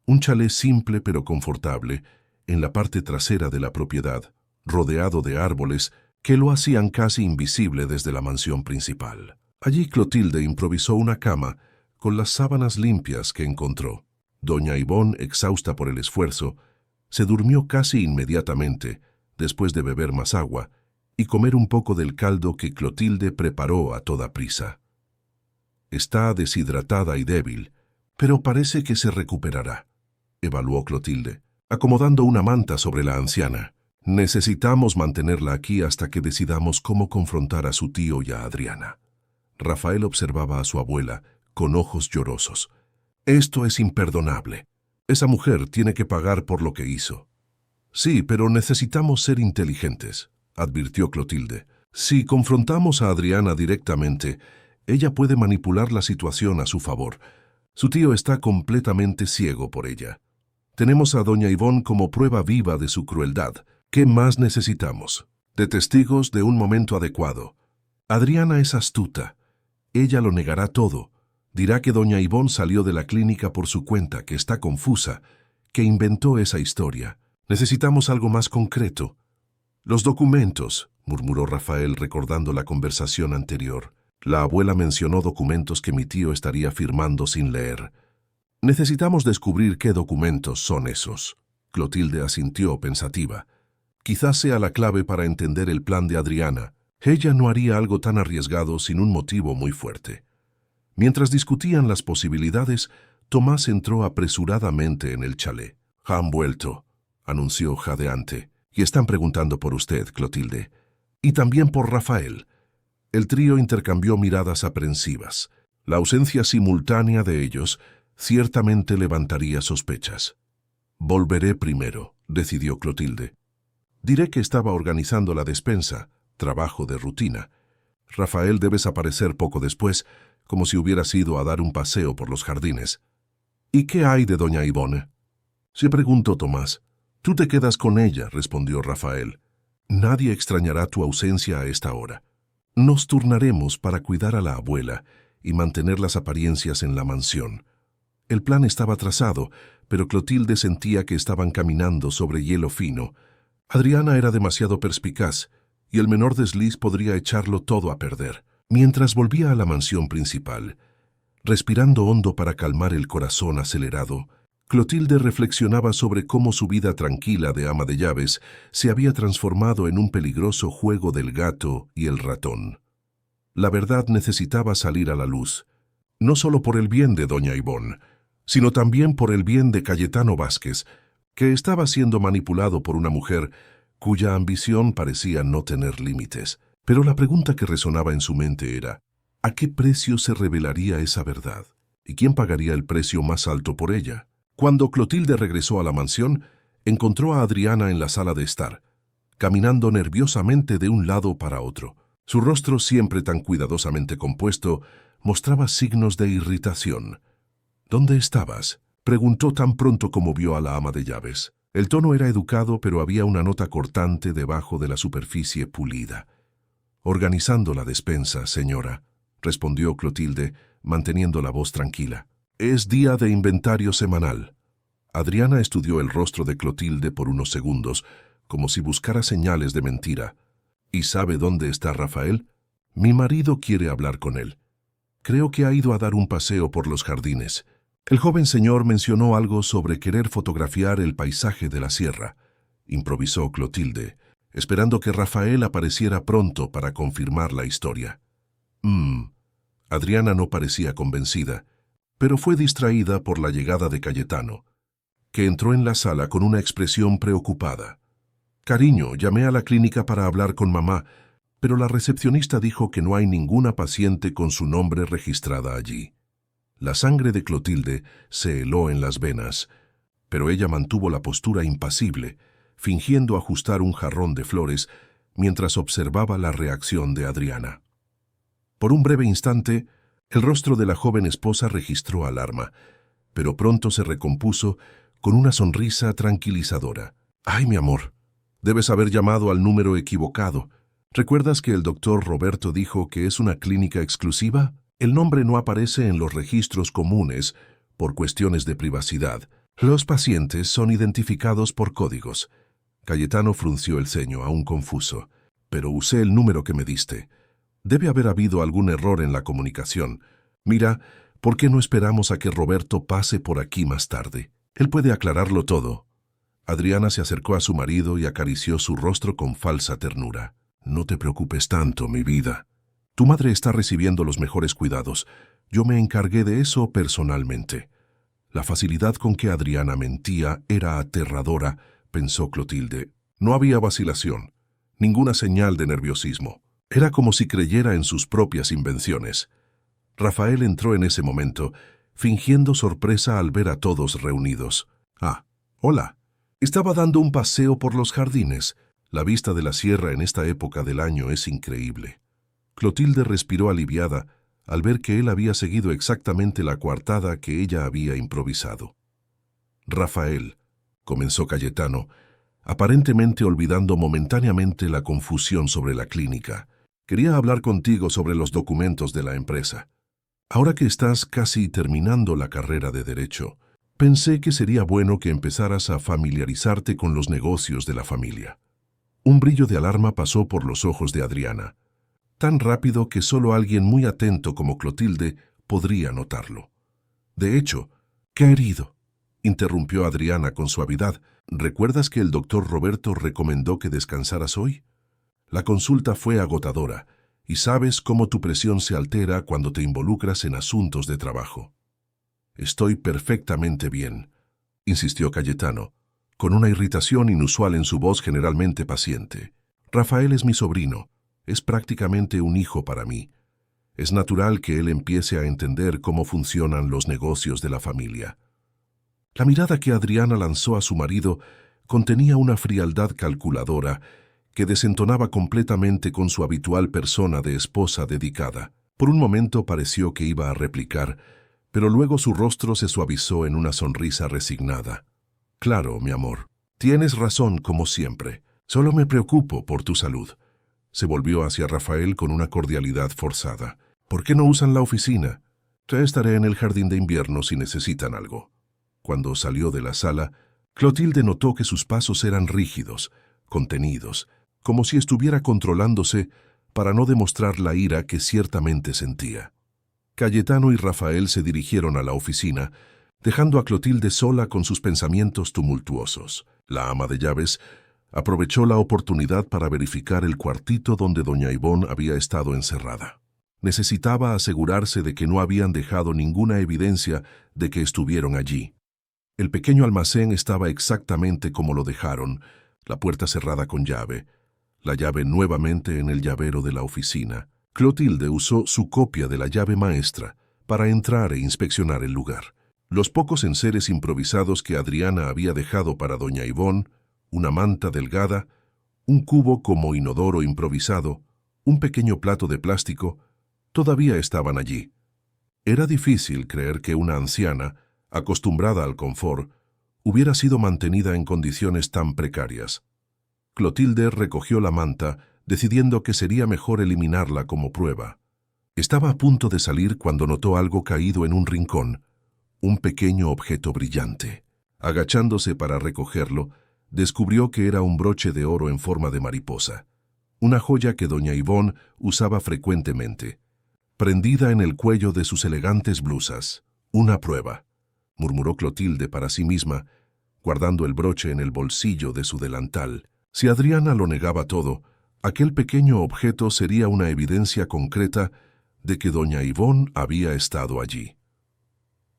un chalet simple pero confortable, en la parte trasera de la propiedad, rodeado de árboles que lo hacían casi invisible desde la mansión principal. Allí Clotilde improvisó una cama con las sábanas limpias que encontró. Doña Ivonne, exhausta por el esfuerzo, se durmió casi inmediatamente, después de beber más agua y comer un poco del caldo que Clotilde preparó a toda prisa. «Está deshidratada y débil, pero parece que se recuperará», evaluó Clotilde, acomodando una manta sobre la anciana. «Necesitamos mantenerla aquí hasta que decidamos cómo confrontar a su tío y a Adriana». Rafael observaba a su abuela con ojos llorosos. «Esto es imperdonable. Esa mujer tiene que pagar por lo que hizo». «Sí, pero necesitamos ser inteligentes», advirtió Clotilde. «Si confrontamos a Adriana directamente, ella puede manipular la situación a su favor. Su tío está completamente ciego por ella. Tenemos a doña Ivonne como prueba viva de su crueldad. ¿Qué más necesitamos? De testigos de un momento adecuado. Adriana es astuta. Ella lo negará todo. Dirá que doña Ivonne salió de la clínica por su cuenta, que está confusa, que inventó esa historia. Necesitamos algo más concreto». Los documentos, murmuró Rafael recordando la conversación anterior. La abuela mencionó documentos que mi tío estaría firmando sin leer. Necesitamos descubrir qué documentos son esos. Clotilde asintió pensativa. Quizás sea la clave para entender el plan de Adriana. Ella no haría algo tan arriesgado sin un motivo muy fuerte. Mientras discutían las posibilidades, Tomás entró apresuradamente en el chalet. Han vuelto, anunció jadeante, y están preguntando por usted, Clotilde. Y también por Rafael. El trío intercambió miradas aprensivas. La ausencia simultánea de ellos ciertamente levantaría sospechas. Volveré primero, decidió Clotilde. Diré que estaba organizando la despensa, trabajo de rutina. Rafael debe aparecer poco después, como si hubieras ido a dar un paseo por los jardines. ¿Y qué hay de doña Ivone? Se preguntó Tomás. Tú te quedas con ella, respondió Rafael. Nadie extrañará tu ausencia a esta hora. Nos turnaremos para cuidar a la abuela y mantener las apariencias en la mansión. El plan estaba trazado, pero Clotilde sentía que estaban caminando sobre hielo fino. Adriana era demasiado perspicaz, y el menor desliz podría echarlo todo a perder. Mientras volvía a la mansión principal, respirando hondo para calmar el corazón acelerado, Clotilde reflexionaba sobre cómo su vida tranquila de ama de llaves se había transformado en un peligroso juego del gato y el ratón. La verdad necesitaba salir a la luz, no solo por el bien de doña Ivone, sino también por el bien de Cayetano Vázquez, que estaba siendo manipulado por una mujer cuya ambición parecía no tener límites. Pero la pregunta que resonaba en su mente era, ¿a qué precio se revelaría esa verdad? ¿Y quién pagaría el precio más alto por ella? Cuando Clotilde regresó a la mansión, encontró a Adriana en la sala de estar, caminando nerviosamente de un lado para otro. Su rostro, siempre tan cuidadosamente compuesto, mostraba signos de irritación. ¿Dónde estabas?, preguntó tan pronto como vio a la ama de llaves. El tono era educado, pero había una nota cortante debajo de la superficie pulida. «Organizando la despensa, señora», respondió Clotilde, manteniendo la voz tranquila. «Es día de inventario semanal». Adriana estudió el rostro de Clotilde por unos segundos, como si buscara señales de mentira. «¿Y sabe dónde está Rafael?» «Mi marido quiere hablar con él. Creo que ha ido a dar un paseo por los jardines». El joven señor mencionó algo sobre querer fotografiar el paisaje de la sierra, improvisó Clotilde, esperando que Rafael apareciera pronto para confirmar la historia. Adriana no parecía convencida, pero fue distraída por la llegada de Cayetano, que entró en la sala con una expresión preocupada. «Cariño, llamé a la clínica para hablar con mamá, pero la recepcionista dijo que no hay ninguna paciente con su nombre registrada allí». La sangre de Clotilde se heló en las venas, pero ella mantuvo la postura impasible, fingiendo ajustar un jarrón de flores mientras observaba la reacción de Adriana. Por un breve instante, el rostro de la joven esposa registró alarma, pero pronto se recompuso con una sonrisa tranquilizadora. «Ay, mi amor, debes haber llamado al número equivocado. ¿Recuerdas que el doctor Roberto dijo que es una clínica exclusiva? El nombre no aparece en los registros comunes por cuestiones de privacidad. Los pacientes son identificados por códigos». Cayetano frunció el ceño, aún confuso. «Pero usé el número que me diste. Debe haber habido algún error en la comunicación. Mira, ¿por qué no esperamos a que Roberto pase por aquí más tarde? Él puede aclararlo todo». Adriana se acercó a su marido y acarició su rostro con falsa ternura. «No te preocupes tanto, mi vida. Tu madre está recibiendo los mejores cuidados. Yo me encargué de eso personalmente». La facilidad con que Adriana mentía era aterradora, pensó Clotilde. No había vacilación, ninguna señal de nerviosismo. Era como si creyera en sus propias invenciones. Rafael entró en ese momento, fingiendo sorpresa al ver a todos reunidos. «Ah, hola. Estaba dando un paseo por los jardines. La vista de la sierra en esta época del año es increíble». Clotilde respiró aliviada al ver que él había seguido exactamente la coartada que ella había improvisado. «Rafael», comenzó Cayetano, aparentemente olvidando momentáneamente la confusión sobre la clínica, «quería hablar contigo sobre los documentos de la empresa. Ahora que estás casi terminando la carrera de Derecho, pensé que sería bueno que empezaras a familiarizarte con los negocios de la familia. Un brillo de alarma pasó por los ojos de Adriana, tan rápido que solo alguien muy atento como Clotilde podría notarlo. De hecho, ¿qué ha herido?, interrumpió Adriana con suavidad. ¿Recuerdas que el doctor Roberto recomendó que descansaras hoy? La consulta fue agotadora, y sabes cómo tu presión se altera cuando te involucras en asuntos de trabajo. Estoy perfectamente bien, insistió Cayetano, con una irritación inusual en su voz generalmente paciente. Rafael es mi sobrino, es prácticamente un hijo para mí. Es natural que él empiece a entender cómo funcionan los negocios de la familia. La mirada que Adriana lanzó a su marido contenía una frialdad calculadora que desentonaba completamente con su habitual persona de esposa dedicada. Por un momento pareció que iba a replicar, pero luego su rostro se suavizó en una sonrisa resignada. Claro, mi amor, tienes razón como siempre. Solo me preocupo por tu salud. Se volvió hacia Rafael con una cordialidad forzada. ¿Por qué no usan la oficina? Te estaré en el jardín de invierno si necesitan algo. Cuando salió de la sala, Clotilde notó que sus pasos eran rígidos, contenidos, como si estuviera controlándose para no demostrar la ira que ciertamente sentía. Cayetano y Rafael se dirigieron a la oficina, dejando a Clotilde sola con sus pensamientos tumultuosos. La ama de llaves aprovechó la oportunidad para verificar el cuartito donde doña Ivonne había estado encerrada. Necesitaba asegurarse de que no habían dejado ninguna evidencia de que estuvieron allí. El pequeño almacén estaba exactamente como lo dejaron, la puerta cerrada con llave, la llave nuevamente en el llavero de la oficina. Clotilde usó su copia de la llave maestra para entrar e inspeccionar el lugar. Los pocos enseres improvisados que Adriana había dejado para doña Ivonne, una manta delgada, un cubo como inodoro improvisado, un pequeño plato de plástico, todavía estaban allí. Era difícil creer que una anciana, acostumbrada al confort, hubiera sido mantenida en condiciones tan precarias. Clotilde recogió la manta, decidiendo que sería mejor eliminarla como prueba. Estaba a punto de salir cuando notó algo caído en un rincón, un pequeño objeto brillante. Agachándose para recogerlo, descubrió que era un broche de oro en forma de mariposa, una joya que doña Ivonne usaba frecuentemente, prendida en el cuello de sus elegantes blusas. Una prueba, murmuró Clotilde para sí misma, guardando el broche en el bolsillo de su delantal. Si Adriana lo negaba todo, aquel pequeño objeto sería una evidencia concreta de que doña Ivonne había estado allí.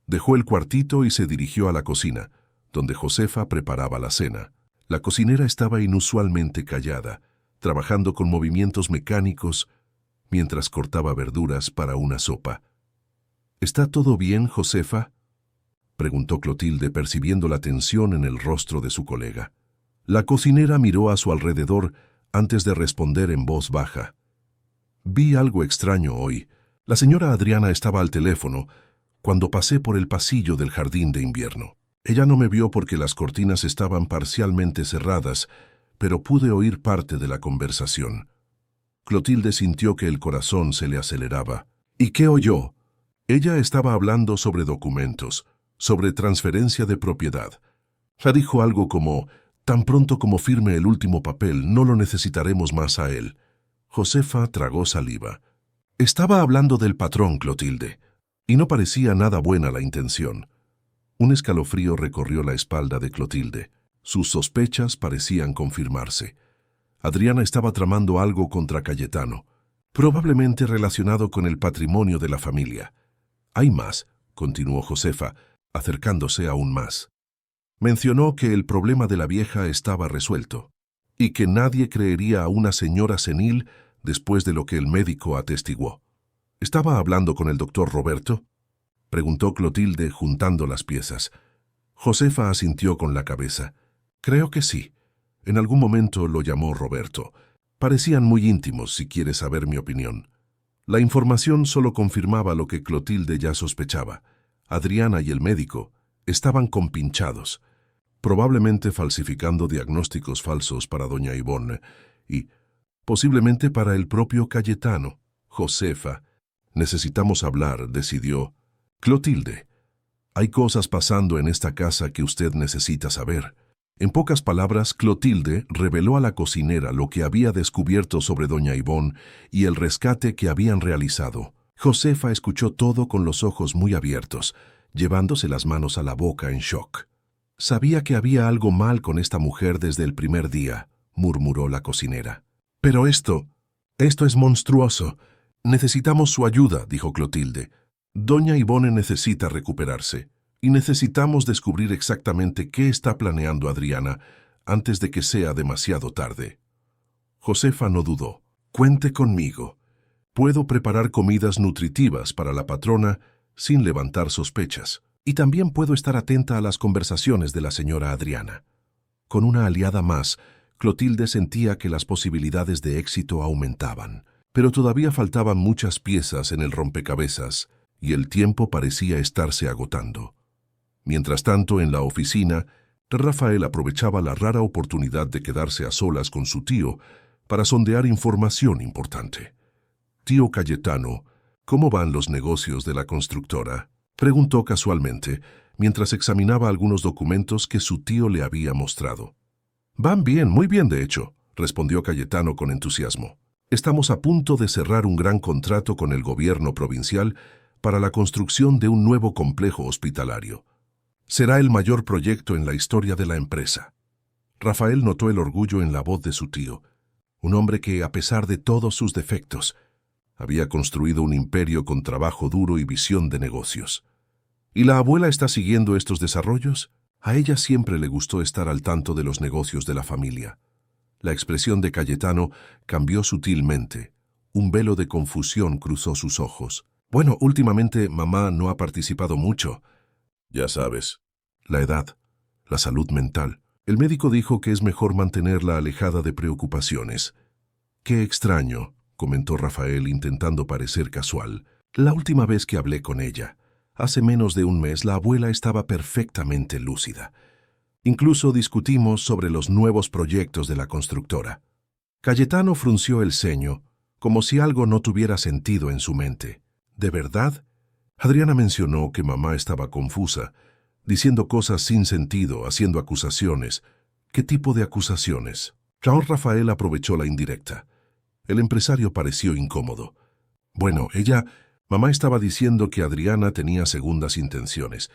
Dejó el cuartito y se dirigió a la cocina, donde Josefa preparaba la cena. La cocinera estaba inusualmente callada, trabajando con movimientos mecánicos mientras cortaba verduras para una sopa. ¿Está todo bien, Josefa?, preguntó Clotilde, percibiendo la tensión en el rostro de su colega. La cocinera miró a su alrededor antes de responder en voz baja. Vi algo extraño hoy. La señora Adriana estaba al teléfono cuando pasé por el pasillo del jardín de invierno. Ella no me vio porque las cortinas estaban parcialmente cerradas, pero pude oír parte de la conversación. Clotilde sintió que el corazón se le aceleraba. ¿Y qué oyó? Ella estaba hablando sobre documentos, sobre transferencia de propiedad. Ya dijo algo como: tan pronto como firme el último papel, no lo necesitaremos más a él. Josefa tragó saliva. Estaba hablando del patrón, Clotilde, y no parecía nada buena la intención. Un escalofrío recorrió la espalda de Clotilde. Sus sospechas parecían confirmarse. Adriana estaba tramando algo contra Cayetano, probablemente relacionado con el patrimonio de la familia. Hay más, continuó Josefa, acercándose aún más. Mencionó que el problema de la vieja estaba resuelto, y que nadie creería a una señora senil después de lo que el médico atestiguó. ¿Estaba hablando con el doctor Roberto?, preguntó Clotilde, juntando las piezas. Josefa asintió con la cabeza. Creo que sí. En algún momento lo llamó Roberto. Parecían muy íntimos, si quieres saber mi opinión. La información solo confirmaba lo que Clotilde ya sospechaba. Adriana y el médico estaban compinchados, probablemente falsificando diagnósticos falsos para doña Ivonne y posiblemente para el propio Cayetano. Josefa, necesitamos hablar, decidió. Clotilde, hay cosas pasando en esta casa que usted necesita saber. En pocas palabras, Clotilde reveló a la cocinera lo que había descubierto sobre doña Ivonne y el rescate que habían realizado. Josefa escuchó todo con los ojos muy abiertos, llevándose las manos a la boca en shock. Sabía que había algo mal con esta mujer desde el primer día, murmuró la cocinera. Pero esto es monstruoso. Necesitamos su ayuda, dijo Clotilde. Doña Ivonne necesita recuperarse. Y necesitamos descubrir exactamente qué está planeando Adriana antes de que sea demasiado tarde. Josefa no dudó. Cuente conmigo. Puedo preparar comidas nutritivas para la patrona sin levantar sospechas. Y también puedo estar atenta a las conversaciones de la señora Adriana. Con una aliada más, Clotilde sentía que las posibilidades de éxito aumentaban. Pero todavía faltaban muchas piezas en el rompecabezas y el tiempo parecía estarse agotando. Mientras tanto, en la oficina, Rafael aprovechaba la rara oportunidad de quedarse a solas con su tío para sondear información importante. «Tío Cayetano, ¿cómo van los negocios de la constructora?», preguntó casualmente, mientras examinaba algunos documentos que su tío le había mostrado. «Van bien, muy bien de hecho», respondió Cayetano con entusiasmo. «Estamos a punto de cerrar un gran contrato con el gobierno provincial para la construcción de un nuevo complejo hospitalario. Será el mayor proyecto en la historia de la empresa». Rafael notó el orgullo en la voz de su tío, un hombre que, a pesar de todos sus defectos, había construido un imperio con trabajo duro y visión de negocios. ¿Y la abuela está siguiendo estos desarrollos? A ella siempre le gustó estar al tanto de los negocios de la familia. La expresión de Cayetano cambió sutilmente. Un velo de confusión cruzó sus ojos. «Bueno, últimamente mamá no ha participado mucho. Ya sabes, la edad, la salud mental. El médico dijo que es mejor mantenerla alejada de preocupaciones». «Qué extraño», comentó Rafael intentando parecer casual. «La última vez que hablé con ella, hace menos de un mes, la abuela estaba perfectamente lúcida. Incluso discutimos sobre los nuevos proyectos de la constructora». Cayetano frunció el ceño, como si algo no tuviera sentido en su mente. «¿De verdad?» Adriana mencionó que mamá estaba confusa, diciendo cosas sin sentido, haciendo acusaciones. ¿Qué tipo de acusaciones? Jean Rafael aprovechó la indirecta. El empresario pareció incómodo. «Bueno, mamá estaba diciendo que Adriana tenía segundas intenciones,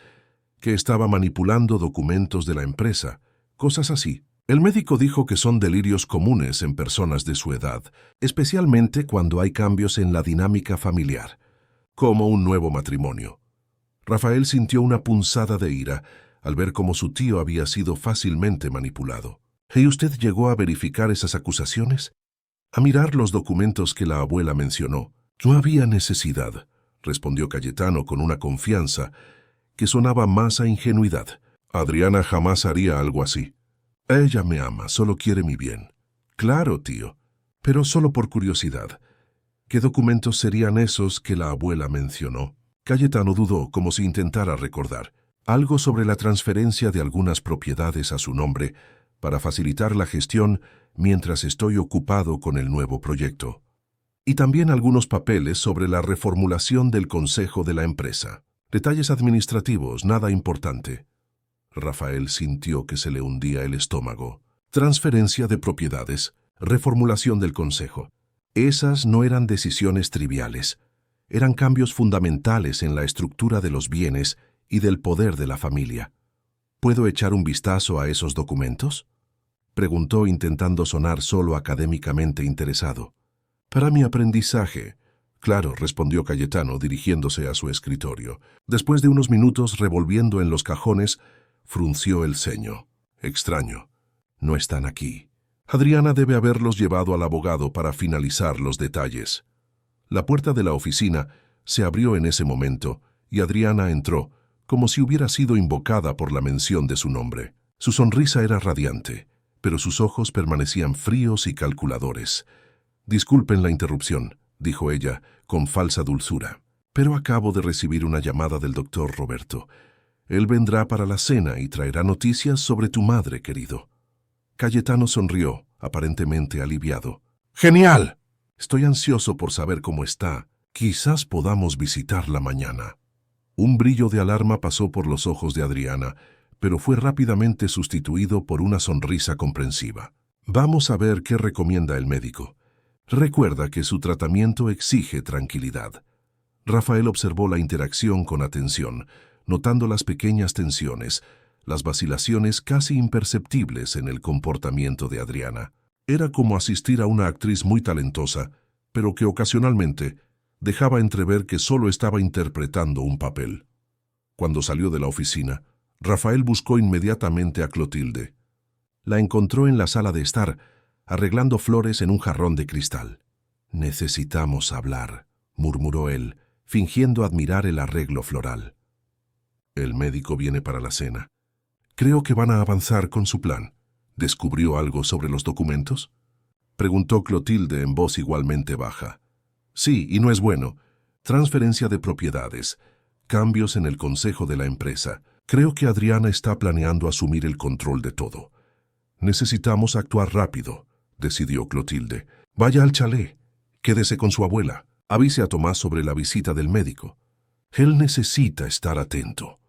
que estaba manipulando documentos de la empresa, cosas así. El médico dijo que son delirios comunes en personas de su edad, especialmente cuando hay cambios en la dinámica familiar, como un nuevo matrimonio». Rafael sintió una punzada de ira al ver cómo su tío había sido fácilmente manipulado. «¿Y usted llegó a verificar esas acusaciones?» «A mirar los documentos que la abuela mencionó». «No había necesidad», respondió Cayetano con una confianza que sonaba más a ingenuidad. «Adriana jamás haría algo así. Ella me ama, solo quiere mi bien». «Claro, tío, pero solo por curiosidad. ¿Qué documentos serían esos que la abuela mencionó?» Cayetano dudó, como si intentara recordar. «Algo sobre la transferencia de algunas propiedades a su nombre para facilitar la gestión mientras estoy ocupado con el nuevo proyecto. Y también algunos papeles sobre la reformulación del consejo de la empresa. Detalles administrativos, nada importante». Rafael sintió que se le hundía el estómago. Transferencia de propiedades, reformulación del consejo. Esas no eran decisiones triviales. Eran cambios fundamentales en la estructura de los bienes y del poder de la familia. «¿Puedo echar un vistazo a esos documentos?», preguntó intentando sonar solo académicamente interesado. «Para mi aprendizaje». «Claro», respondió Cayetano dirigiéndose a su escritorio. Después de unos minutos revolviendo en los cajones, frunció el ceño. «Extraño. No están aquí. Adriana debe haberlos llevado al abogado para finalizar los detalles». La puerta de la oficina se abrió en ese momento y Adriana entró, como si hubiera sido invocada por la mención de su nombre. Su sonrisa era radiante, pero sus ojos permanecían fríos y calculadores. «Disculpen la interrupción», dijo ella, con falsa dulzura, «pero acabo de recibir una llamada del doctor Roberto. Él vendrá para la cena y traerá noticias sobre tu madre, querido». Cayetano sonrió, aparentemente aliviado. «¡Genial! Estoy ansioso por saber cómo está. Quizás podamos visitarla mañana». Un brillo de alarma pasó por los ojos de Adriana, pero fue rápidamente sustituido por una sonrisa comprensiva. Vamos a ver qué recomienda el médico. Recuerda que su tratamiento exige tranquilidad. Rafael observó la interacción con atención, notando las pequeñas tensiones, las vacilaciones casi imperceptibles en el comportamiento de Adriana. Era como asistir a una actriz muy talentosa, pero que ocasionalmente dejaba entrever que solo estaba interpretando un papel. Cuando salió de la oficina, Rafael buscó inmediatamente a Clotilde. La encontró en la sala de estar, arreglando flores en un jarrón de cristal. «Necesitamos hablar», murmuró él, fingiendo admirar el arreglo floral. «El médico viene para la cena. Creo que van a avanzar con su plan. ¿Descubrió algo sobre los documentos?», preguntó Clotilde en voz igualmente baja. «Sí, y no es bueno. Transferencia de propiedades, cambios en el consejo de la empresa. Creo que Adriana está planeando asumir el control de todo. Necesitamos actuar rápido», decidió Clotilde. «Vaya al chalet. Quédese con su abuela. Avise a Tomás sobre la visita del médico. Él necesita estar atento».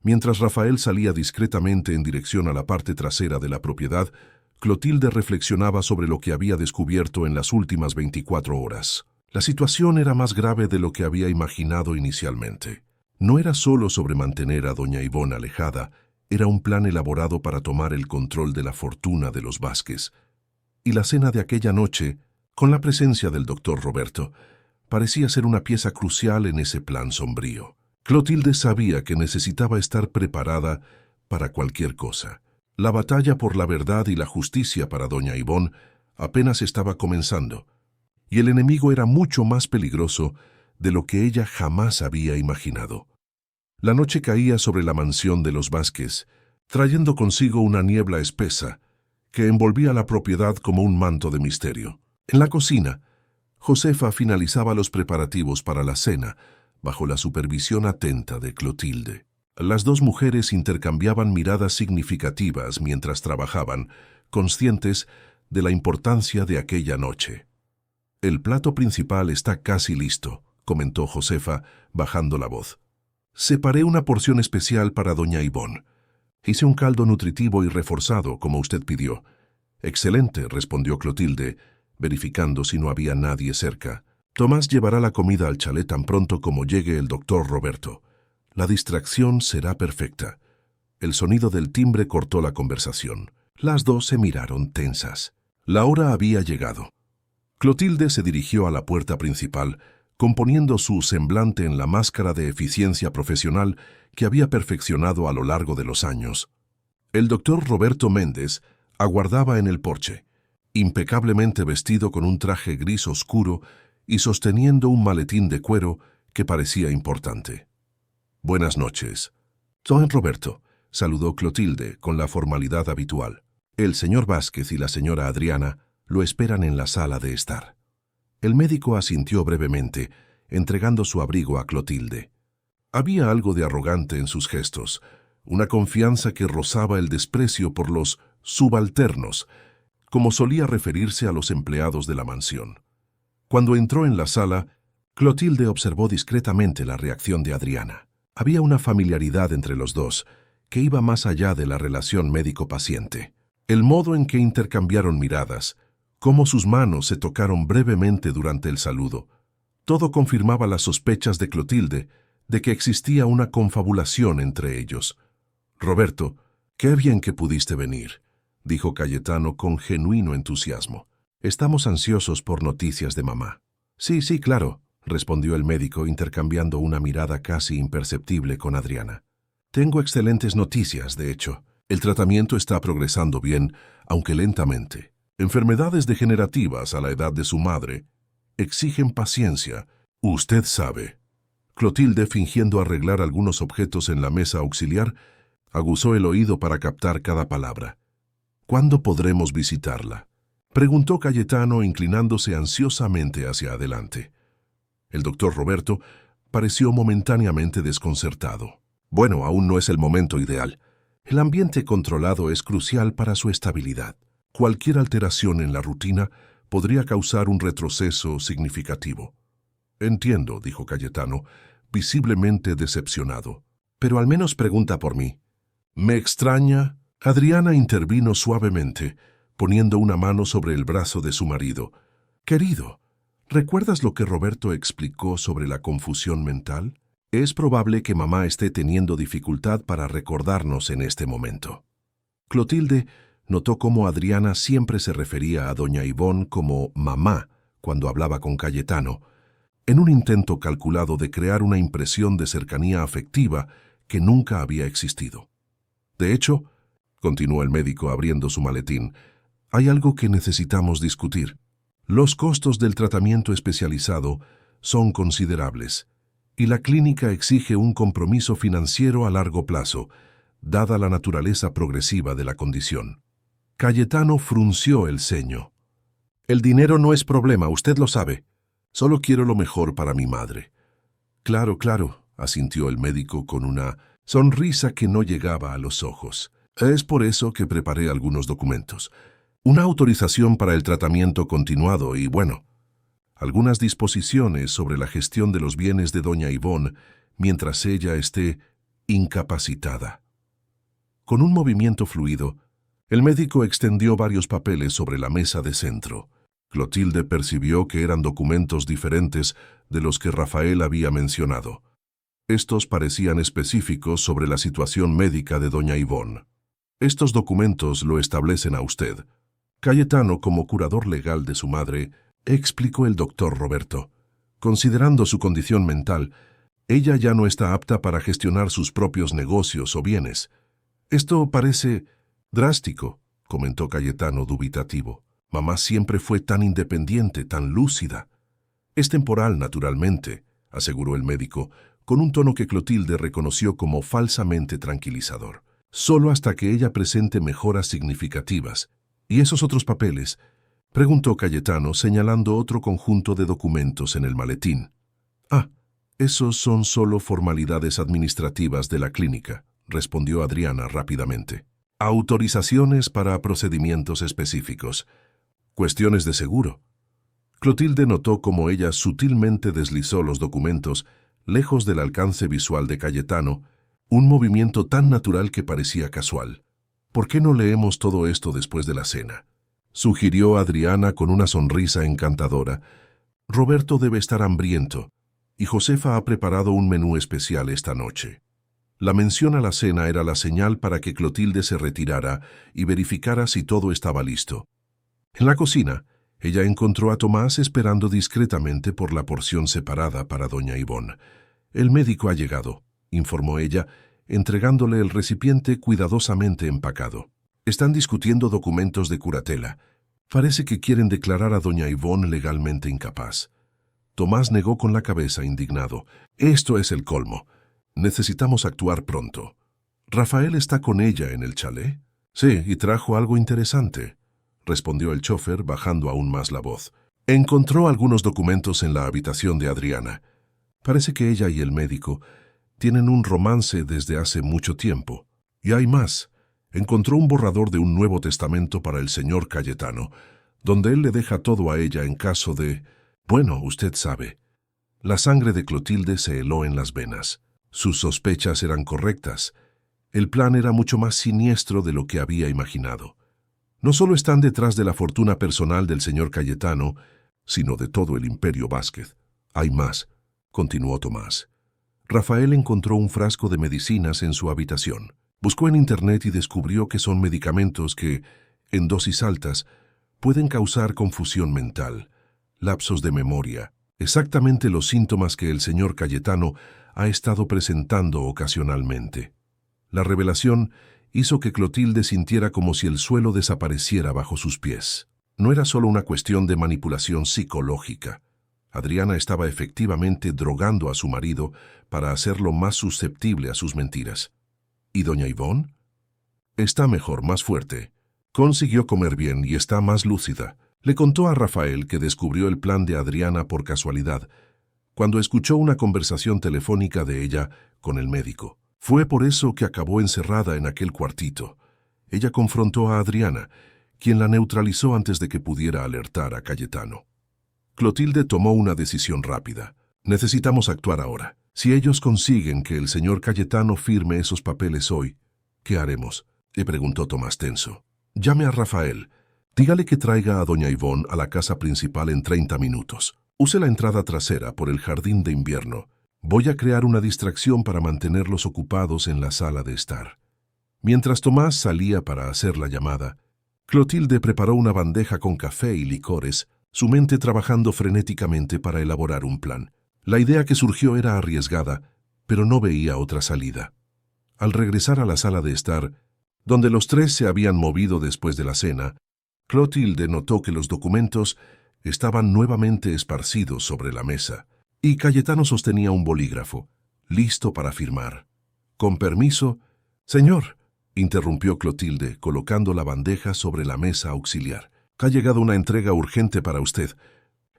Mientras Rafael salía discretamente en dirección a la parte trasera de la propiedad, Clotilde reflexionaba sobre lo que había descubierto en las últimas 24 horas. La situación era más grave de lo que había imaginado inicialmente. No era solo sobre mantener a doña Ivonne alejada, era un plan elaborado para tomar el control de la fortuna de los Vázquez. Y la cena de aquella noche, con la presencia del doctor Roberto, parecía ser una pieza crucial en ese plan sombrío. Clotilde sabía que necesitaba estar preparada para cualquier cosa. La batalla por la verdad y la justicia para doña Ivonne apenas estaba comenzando, y el enemigo era mucho más peligroso de lo que ella jamás había imaginado. La noche caía sobre la mansión de los Vázquez, trayendo consigo una niebla espesa que envolvía la propiedad como un manto de misterio. En la cocina, Josefa finalizaba los preparativos para la cena, bajo la supervisión atenta de Clotilde. Las dos mujeres intercambiaban miradas significativas mientras trabajaban, conscientes de la importancia de aquella noche. «El plato principal está casi listo», comentó Josefa, bajando la voz. «Separé una porción especial para doña Ivonne. Hice un caldo nutritivo y reforzado, como usted pidió». «Excelente», respondió Clotilde, verificando si no había nadie cerca. «Tomás llevará la comida al chalet tan pronto como llegue el doctor Roberto. La distracción será perfecta». El sonido del timbre cortó la conversación. Las dos se miraron tensas. La hora había llegado. Clotilde se dirigió a la puerta principal, componiendo su semblante en la máscara de eficiencia profesional que había perfeccionado a lo largo de los años. El doctor Roberto Méndez aguardaba en el porche, impecablemente vestido con un traje gris oscuro y sosteniendo un maletín de cuero que parecía importante. «Buenas noches». «Don Roberto», saludó Clotilde con la formalidad habitual. «El señor Vázquez y la señora Adriana lo esperan en la sala de estar». El médico asintió brevemente, entregando su abrigo a Clotilde. Había algo de arrogante en sus gestos, una confianza que rozaba el desprecio por los subalternos, como solía referirse a los empleados de la mansión. Cuando entró en la sala, Clotilde observó discretamente la reacción de Adriana. Había una familiaridad entre los dos, que iba más allá de la relación médico-paciente. El modo en que intercambiaron miradas, cómo sus manos se tocaron brevemente durante el saludo, todo confirmaba las sospechas de Clotilde de que existía una confabulación entre ellos. «Roberto, qué bien que pudiste venir», dijo Cayetano con genuino entusiasmo. «Estamos ansiosos por noticias de mamá». Sí, claro», respondió el médico intercambiando una mirada casi imperceptible con Adriana. «Tengo excelentes noticias, de hecho. El tratamiento está progresando bien, aunque lentamente. Enfermedades degenerativas a la edad de su madre exigen paciencia. Usted sabe». Clotilde, fingiendo arreglar algunos objetos en la mesa auxiliar, aguzó el oído para captar cada palabra. «¿Cuándo podremos visitarla?», preguntó Cayetano, inclinándose ansiosamente hacia adelante. El doctor Roberto pareció momentáneamente desconcertado. «Bueno, aún no es el momento ideal. El ambiente controlado es crucial para su estabilidad. Cualquier alteración en la rutina podría causar un retroceso significativo». «Entiendo», dijo Cayetano, visiblemente decepcionado. «Pero al menos pregunta por mí». Me extraña. Adriana intervino suavemente, poniendo una mano sobre el brazo de su marido. Querido, ¿recuerdas lo que Roberto explicó sobre la confusión mental? Es probable que mamá esté teniendo dificultad para recordarnos en este momento. Clotilde notó cómo Adriana siempre se refería a doña Ivonne como mamá cuando hablaba con Cayetano, en un intento calculado de crear una impresión de cercanía afectiva que nunca había existido. De hecho, continuó el médico abriendo su maletín, hay algo que necesitamos discutir. Los costos del tratamiento especializado son considerables y la clínica exige un compromiso financiero a largo plazo, dada la naturaleza progresiva de la condición. Cayetano frunció el ceño. El dinero no es problema, usted lo sabe. Solo quiero lo mejor para mi madre. Claro, claro, asintió el médico con una sonrisa que no llegaba a los ojos. Es por eso que preparé algunos documentos. Una autorización para el tratamiento continuado y, bueno, algunas disposiciones sobre la gestión de los bienes de doña Ivonne mientras ella esté incapacitada. Con un movimiento fluido, el médico extendió varios papeles sobre la mesa de centro. Clotilde percibió que eran documentos diferentes de los que Rafael había mencionado. Estos parecían específicos sobre la situación médica de doña Ivonne. Estos documentos lo establecen a usted. Cayetano, como curador legal de su madre, explicó el doctor Roberto. Considerando su condición mental, ella ya no está apta para gestionar sus propios negocios o bienes. Esto parece drástico, comentó Cayetano dubitativo. Mamá siempre fue tan independiente, tan lúcida. Es temporal, naturalmente, aseguró el médico, con un tono que Clotilde reconoció como falsamente tranquilizador. Solo hasta que ella presente mejoras significativas. ¿Y esos otros papeles? Preguntó Cayetano, señalando otro conjunto de documentos en el maletín. Ah, esos son solo formalidades administrativas de la clínica, respondió Adriana rápidamente. Autorizaciones para procedimientos específicos. Cuestiones de seguro. Clotilde notó cómo ella sutilmente deslizó los documentos lejos del alcance visual de Cayetano, un movimiento tan natural que parecía casual. ¿Por qué no leemos todo esto después de la cena?, sugirió Adriana con una sonrisa encantadora. Roberto debe estar hambriento, y Josefa ha preparado un menú especial esta noche. La mención a la cena era la señal para que Clotilde se retirara y verificara si todo estaba listo. En la cocina, ella encontró a Tomás esperando discretamente por la porción separada para doña Ivonne. El médico ha llegado, informó ella, entregándole el recipiente cuidadosamente empacado. Están discutiendo documentos de curatela. Parece que quieren declarar a doña Ivonne legalmente incapaz. Tomás negó con la cabeza, indignado. Esto es el colmo. Necesitamos actuar pronto. ¿Rafael está con ella en el chalet? Sí, y trajo algo interesante, respondió el chofer, bajando aún más la voz. Encontró algunos documentos en la habitación de Adriana. Parece que ella y el médico tienen un romance desde hace mucho tiempo. Y hay más. Encontró un borrador de un Nuevo Testamento para el señor Cayetano, donde él le deja todo a ella en caso de... Bueno, usted sabe. La sangre de Clotilde se heló en las venas. Sus sospechas eran correctas. El plan era mucho más siniestro de lo que había imaginado. No solo están detrás de la fortuna personal del señor Cayetano, sino de todo el imperio Vázquez. Hay más, continuó Tomás. Rafael encontró un frasco de medicinas en su habitación. Buscó en internet y descubrió que son medicamentos que, en dosis altas, pueden causar confusión mental, lapsos de memoria, exactamente los síntomas que el señor Cayetano ha estado presentando ocasionalmente. La revelación hizo que Clotilde sintiera como si el suelo desapareciera bajo sus pies. No era solo una cuestión de manipulación psicológica. Adriana estaba efectivamente drogando a su marido para hacerlo más susceptible a sus mentiras. ¿Y doña Ivonne? Está mejor, más fuerte. Consiguió comer bien y está más lúcida. Le contó a Rafael que descubrió el plan de Adriana por casualidad, cuando escuchó una conversación telefónica de ella con el médico. Fue por eso que acabó encerrada en aquel cuartito. Ella confrontó a Adriana, quien la neutralizó antes de que pudiera alertar a Cayetano. Clotilde tomó una decisión rápida. Necesitamos actuar ahora. Si ellos consiguen que el señor Cayetano firme esos papeles hoy, ¿Qué haremos?, le preguntó Tomás tenso. Llame a Rafael. Dígale que traiga a doña Ivonne a la casa principal en 30 minutos. Use la entrada trasera por el jardín de invierno. Voy a crear una distracción para mantenerlos ocupados en la sala de estar. Mientras Tomás salía para hacer la llamada, Clotilde preparó una bandeja con café y licores, su mente trabajando frenéticamente para elaborar un plan. La idea que surgió era arriesgada, pero no veía otra salida. Al regresar a la sala de estar, donde los tres se habían movido después de la cena, Clotilde notó que los documentos estaban nuevamente esparcidos sobre la mesa, y Cayetano sostenía un bolígrafo, listo para firmar. «Con permiso, señor», interrumpió Clotilde, colocando la bandeja sobre la mesa auxiliar. «Ha llegado una entrega urgente para usted.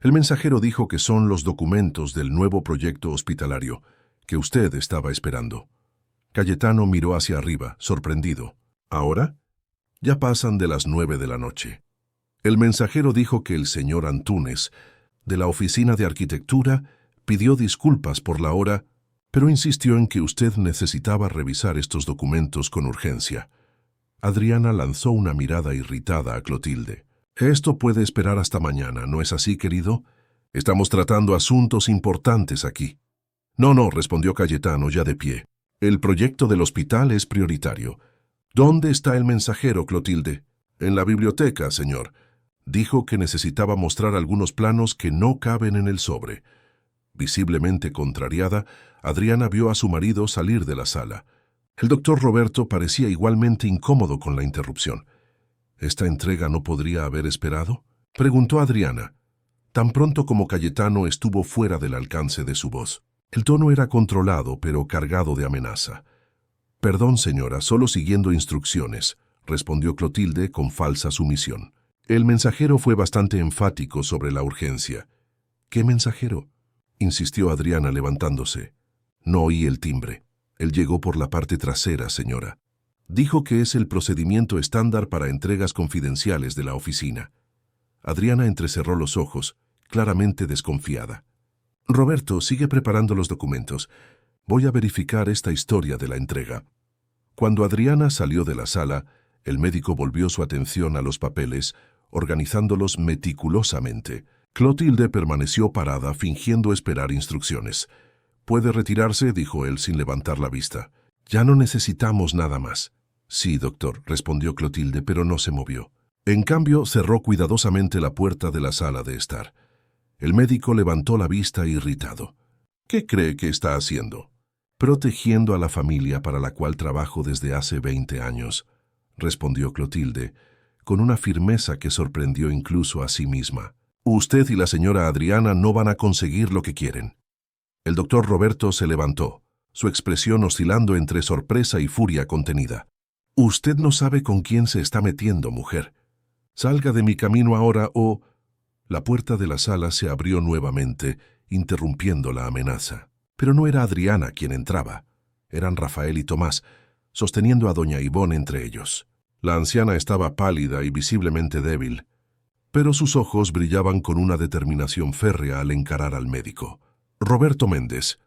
El mensajero dijo que son los documentos del nuevo proyecto hospitalario que usted estaba esperando». Cayetano miró hacia arriba, sorprendido. «¿Ahora?» «Ya pasan de las 9 de la noche. El mensajero dijo que el señor Antúnez, de la Oficina de Arquitectura, pidió disculpas por la hora, pero insistió en que usted necesitaba revisar estos documentos con urgencia». Adriana lanzó una mirada irritada a Clotilde. «Esto puede esperar hasta mañana, ¿no es así, querido? Estamos tratando asuntos importantes aquí». «No», respondió Cayetano ya de pie. «El proyecto del hospital es prioritario. ¿Dónde está el mensajero, Clotilde?» «En la biblioteca, señor. Dijo que necesitaba mostrar algunos planos que no caben en el sobre». Visiblemente contrariada, Adriana vio a su marido salir de la sala. El doctor Roberto parecía igualmente incómodo con la interrupción. «¿Esta entrega no podría haber esperado?», preguntó Adriana, tan pronto como Cayetano estuvo fuera del alcance de su voz. El tono era controlado, pero cargado de amenaza. «Perdón, señora, solo siguiendo instrucciones», respondió Clotilde con falsa sumisión. El mensajero fue bastante enfático sobre la urgencia. «¿Qué mensajero?», insistió Adriana levantándose. «No oí el timbre. Él llegó por la parte trasera, señora. Dijo que es el procedimiento estándar para entregas confidenciales de la oficina». Adriana entrecerró los ojos, claramente desconfiada. «Roberto, sigue preparando los documentos. Voy a verificar esta historia de la entrega». Cuando Adriana salió de la sala, el médico volvió su atención a los papeles, organizándolos meticulosamente. Clotilde permaneció parada, fingiendo esperar instrucciones. «Puede retirarse», dijo él sin levantar la vista. «Ya no necesitamos nada más». «Sí, doctor», respondió Clotilde, pero no se movió. En cambio, cerró cuidadosamente la puerta de la sala de estar. El médico levantó la vista irritado. «¿Qué cree que está haciendo?» «Protegiendo a la familia para la cual trabajo desde hace 20 años», respondió Clotilde, con una firmeza que sorprendió incluso a sí misma. «Usted y la señora Adriana no van a conseguir lo que quieren». El doctor Roberto se levantó, su expresión oscilando entre sorpresa y furia contenida. «Usted no sabe con quién se está metiendo, mujer. Salga de mi camino ahora o...» La puerta de la sala se abrió nuevamente, interrumpiendo la amenaza. Pero no era Adriana quien entraba. Eran Rafael y Tomás, sosteniendo a doña Ivonne entre ellos. La anciana estaba pálida y visiblemente débil, pero sus ojos brillaban con una determinación férrea al encarar al médico. «Roberto Méndez»,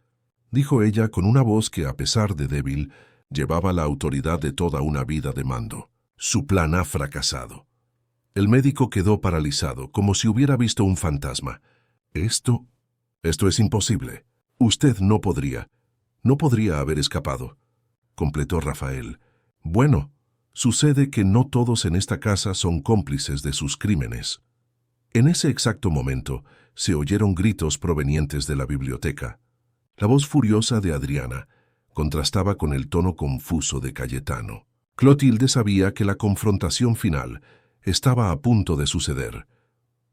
dijo ella con una voz que, a pesar de débil, llevaba la autoridad de toda una vida de mando. «Su plan ha fracasado». El médico quedó paralizado, como si hubiera visto un fantasma. Esto es imposible. Usted no podría haber escapado», completó Rafael. «Bueno, sucede que no todos en esta casa son cómplices de sus crímenes». En ese exacto momento se oyeron gritos provenientes de la biblioteca. La voz furiosa de Adriana contrastaba con el tono confuso de Cayetano. Clotilde sabía que la confrontación final estaba a punto de suceder.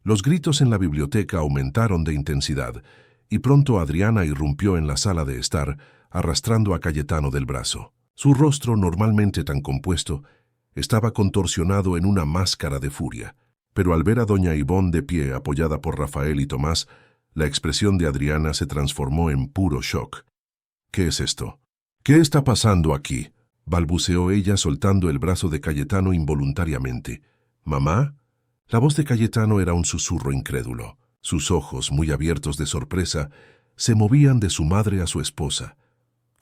Los gritos en la biblioteca aumentaron de intensidad y pronto Adriana irrumpió en la sala de estar, arrastrando a Cayetano del brazo. Su rostro, normalmente tan compuesto, estaba contorsionado en una máscara de furia. Pero al ver a doña Ivonne de pie, apoyada por Rafael y Tomás, la expresión de Adriana se transformó en puro shock. «¿Qué es esto? ¿Qué está pasando aquí?», balbuceó ella soltando el brazo de Cayetano involuntariamente. «¿Mamá?». La voz de Cayetano era un susurro incrédulo. Sus ojos, muy abiertos de sorpresa, se movían de su madre a su esposa.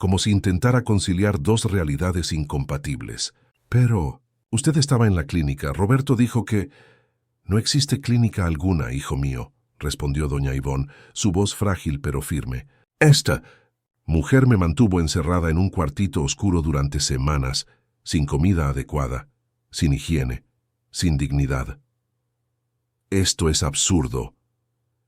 como si intentara conciliar dos realidades incompatibles. Pero usted estaba en la clínica. Roberto dijo que... No existe clínica alguna, hijo mío, respondió doña Ivonne, su voz frágil pero firme. Esta mujer me mantuvo encerrada en un cuartito oscuro durante semanas, sin comida adecuada, sin higiene, sin dignidad. Esto es absurdo,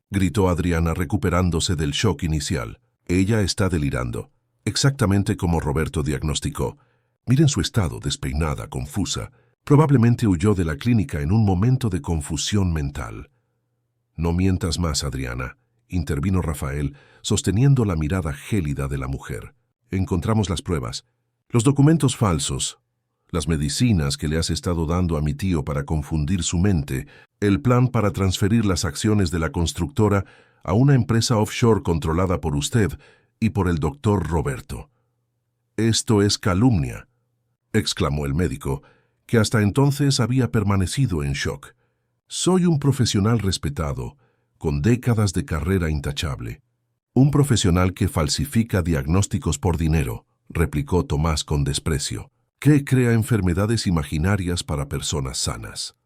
gritó Adriana recuperándose del shock inicial. Ella está delirando, exactamente como Roberto diagnosticó. Miren su estado, despeinada, confusa. Probablemente huyó de la clínica en un momento de confusión mental. No mientas más, Adriana, intervino Rafael, sosteniendo la mirada gélida de la mujer. Encontramos las pruebas, los documentos falsos, las medicinas que le has estado dando a mi tío para confundir su mente, el plan para transferir las acciones de la constructora a una empresa offshore controlada por usted y por el doctor Roberto. Esto es calumnia, exclamó el médico, que hasta entonces había permanecido en shock. Soy un profesional respetado, con décadas de carrera intachable. Un profesional que falsifica diagnósticos por dinero, replicó Tomás con desprecio, que crea enfermedades imaginarias para personas sanas.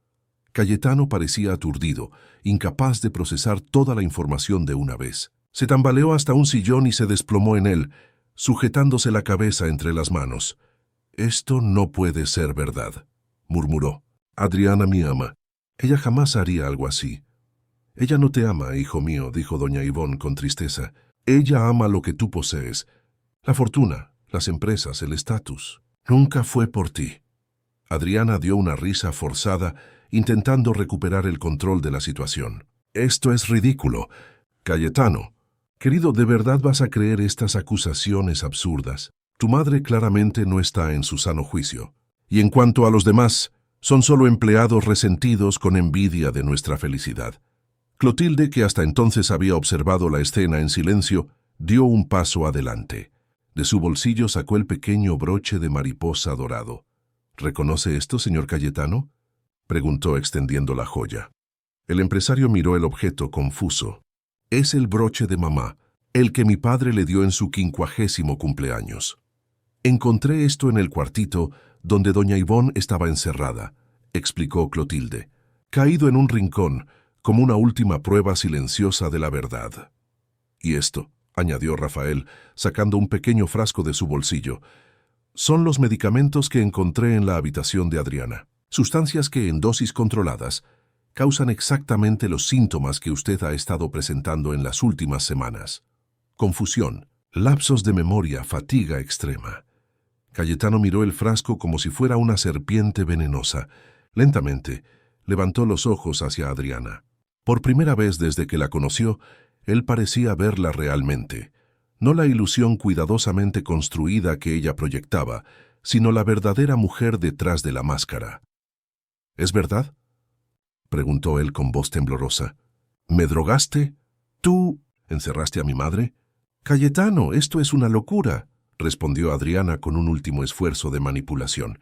Cayetano parecía aturdido, incapaz de procesar toda la información de una vez. Se tambaleó hasta un sillón y se desplomó en él, sujetándose la cabeza entre las manos. «Esto no puede ser verdad», murmuró. «Adriana me ama. Ella jamás haría algo así». «Ella no te ama, hijo mío», dijo doña Ivonne con tristeza. «Ella ama lo que tú posees. La fortuna, las empresas, el estatus. Nunca fue por ti». Adriana dio una risa forzada, intentando recuperar el control de la situación. «Esto es ridículo. Cayetano, querido, ¿de verdad vas a creer estas acusaciones absurdas? Tu madre claramente no está en su sano juicio. Y en cuanto a los demás, son solo empleados resentidos con envidia de nuestra felicidad». Clotilde, que hasta entonces había observado la escena en silencio, dio un paso adelante. De su bolsillo sacó el pequeño broche de mariposa dorado. «¿Reconoce esto, señor Cayetano?», preguntó extendiendo la joya. El empresario miró el objeto confuso. «Es el broche de mamá, el que mi padre le dio en su 50º cumpleaños. Encontré esto en el cuartito donde doña Ivonne estaba encerrada», explicó Clotilde, «caído en un rincón, como una última prueba silenciosa de la verdad». «Y esto», añadió Rafael, sacando un pequeño frasco de su bolsillo, «son los medicamentos que encontré en la habitación de Adriana. Sustancias que, en dosis controladas, causan exactamente los síntomas que usted ha estado presentando en las últimas semanas. Confusión, lapsos de memoria, fatiga extrema». Cayetano miró el frasco como si fuera una serpiente venenosa. Lentamente, levantó los ojos hacia Adriana. Por primera vez desde que la conoció, él parecía verla realmente. No la ilusión cuidadosamente construida que ella proyectaba, sino la verdadera mujer detrás de la máscara. «¿Es verdad?», preguntó él con voz temblorosa. «¿Me drogaste? ¿Tú encerraste a mi madre?» «Cayetano, esto es una locura», respondió Adriana con un último esfuerzo de manipulación.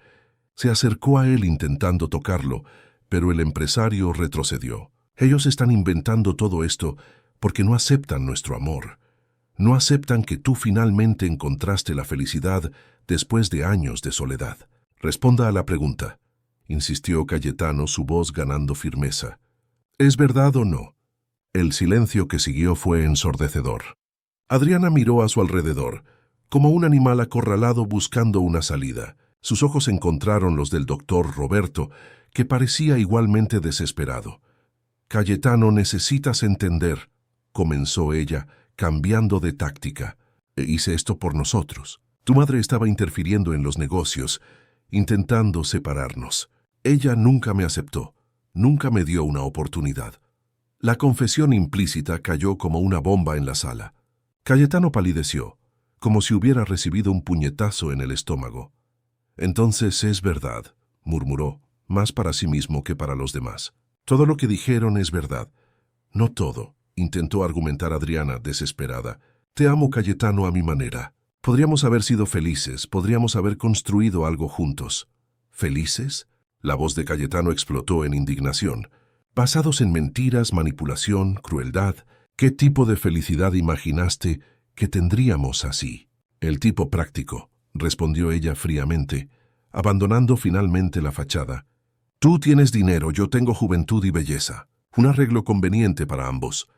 Se acercó a él intentando tocarlo, pero el empresario retrocedió. «Ellos están inventando todo esto porque no aceptan nuestro amor. No aceptan que tú finalmente encontraste la felicidad después de años de soledad. Responda a la pregunta», insistió Cayetano, su voz ganando firmeza. «¿Es verdad o no?». El silencio que siguió fue ensordecedor. Adriana miró a su alrededor, como un animal acorralado buscando una salida. Sus ojos encontraron los del doctor Roberto, que parecía igualmente desesperado. «Cayetano, necesitas entender», comenzó ella, cambiando de táctica. «Hice esto por nosotros. Tu madre estaba interfiriendo en los negocios, intentando separarnos. Ella nunca me aceptó, nunca me dio una oportunidad». La confesión implícita cayó como una bomba en la sala. Cayetano palideció, como si hubiera recibido un puñetazo en el estómago. «Entonces es verdad», murmuró, más para sí mismo que para los demás. «Todo lo que dijeron es verdad». «No todo», intentó argumentar Adriana, desesperada. «Te amo, Cayetano, a mi manera. Podríamos haber sido felices, podríamos haber construido algo juntos». «¿Felices?». La voz de Cayetano explotó en indignación. «Basados en mentiras, manipulación, crueldad. ¿Qué tipo de felicidad imaginaste que tendríamos así?». El tipo práctico, respondió ella fríamente, abandonando finalmente la fachada. Tú tienes dinero, yo tengo juventud y belleza. Un arreglo conveniente para ambos.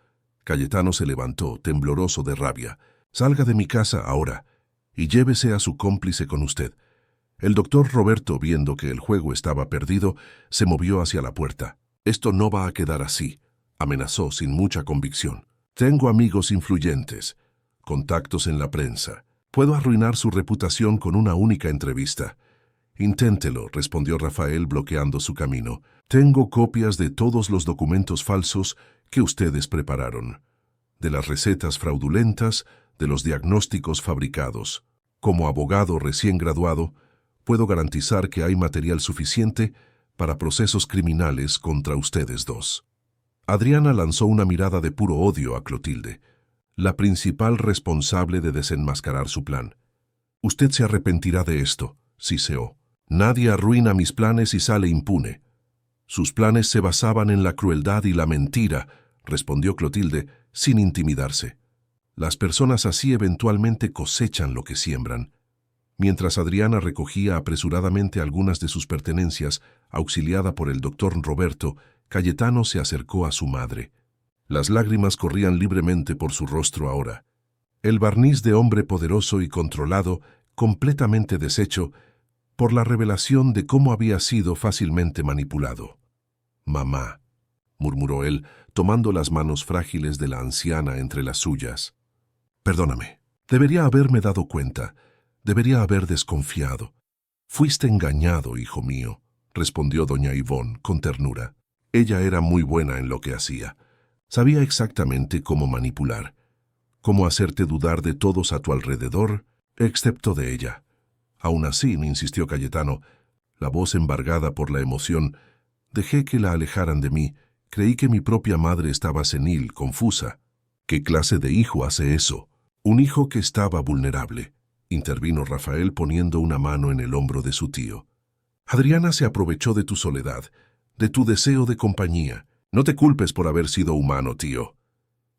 Cayetano se levantó, tembloroso de rabia. Salga de mi casa ahora y llévese a su cómplice con usted. El doctor Roberto, viendo que el juego estaba perdido, se movió hacia la puerta. Esto no va a quedar así, amenazó sin mucha convicción. Tengo amigos influyentes, contactos en la prensa. Puedo arruinar su reputación con una única entrevista. Inténtelo, respondió Rafael bloqueando su camino. Tengo copias de todos los documentos falsos que ustedes prepararon, de las recetas fraudulentas, de los diagnósticos fabricados. Como abogado recién graduado, puedo garantizar que hay material suficiente para procesos criminales contra ustedes dos. Adriana lanzó una mirada de puro odio a Clotilde, la principal responsable de desenmascarar su plan. Usted se arrepentirá de esto, siseó. Nadie arruina mis planes y sale impune. Sus planes se basaban en la crueldad y la mentira, respondió Clotilde, sin intimidarse. Las personas así eventualmente cosechan lo que siembran. Mientras Adriana recogía apresuradamente algunas de sus pertenencias, auxiliada por el doctor Roberto, Cayetano se acercó a su madre. Las lágrimas corrían libremente por su rostro ahora. El barniz de hombre poderoso y controlado, completamente deshecho, por la revelación de cómo había sido fácilmente manipulado. «Mamá», murmuró él, tomando las manos frágiles de la anciana entre las suyas. «Perdóname. Debería haberme dado cuenta. Debería haber desconfiado. Fuiste engañado, hijo mío», respondió doña Ivonne con ternura. Ella era muy buena en lo que hacía. Sabía exactamente cómo manipular, cómo hacerte dudar de todos a tu alrededor, excepto de ella. Aún así, insistió Cayetano, la voz embargada por la emoción, dejé que la alejaran de mí. Creí que mi propia madre estaba senil, confusa. ¿Qué clase de hijo hace eso? Un hijo que estaba vulnerable, intervino Rafael poniendo una mano en el hombro de su tío. Adriana se aprovechó de tu soledad, de tu deseo de compañía. No te culpes por haber sido humano, tío.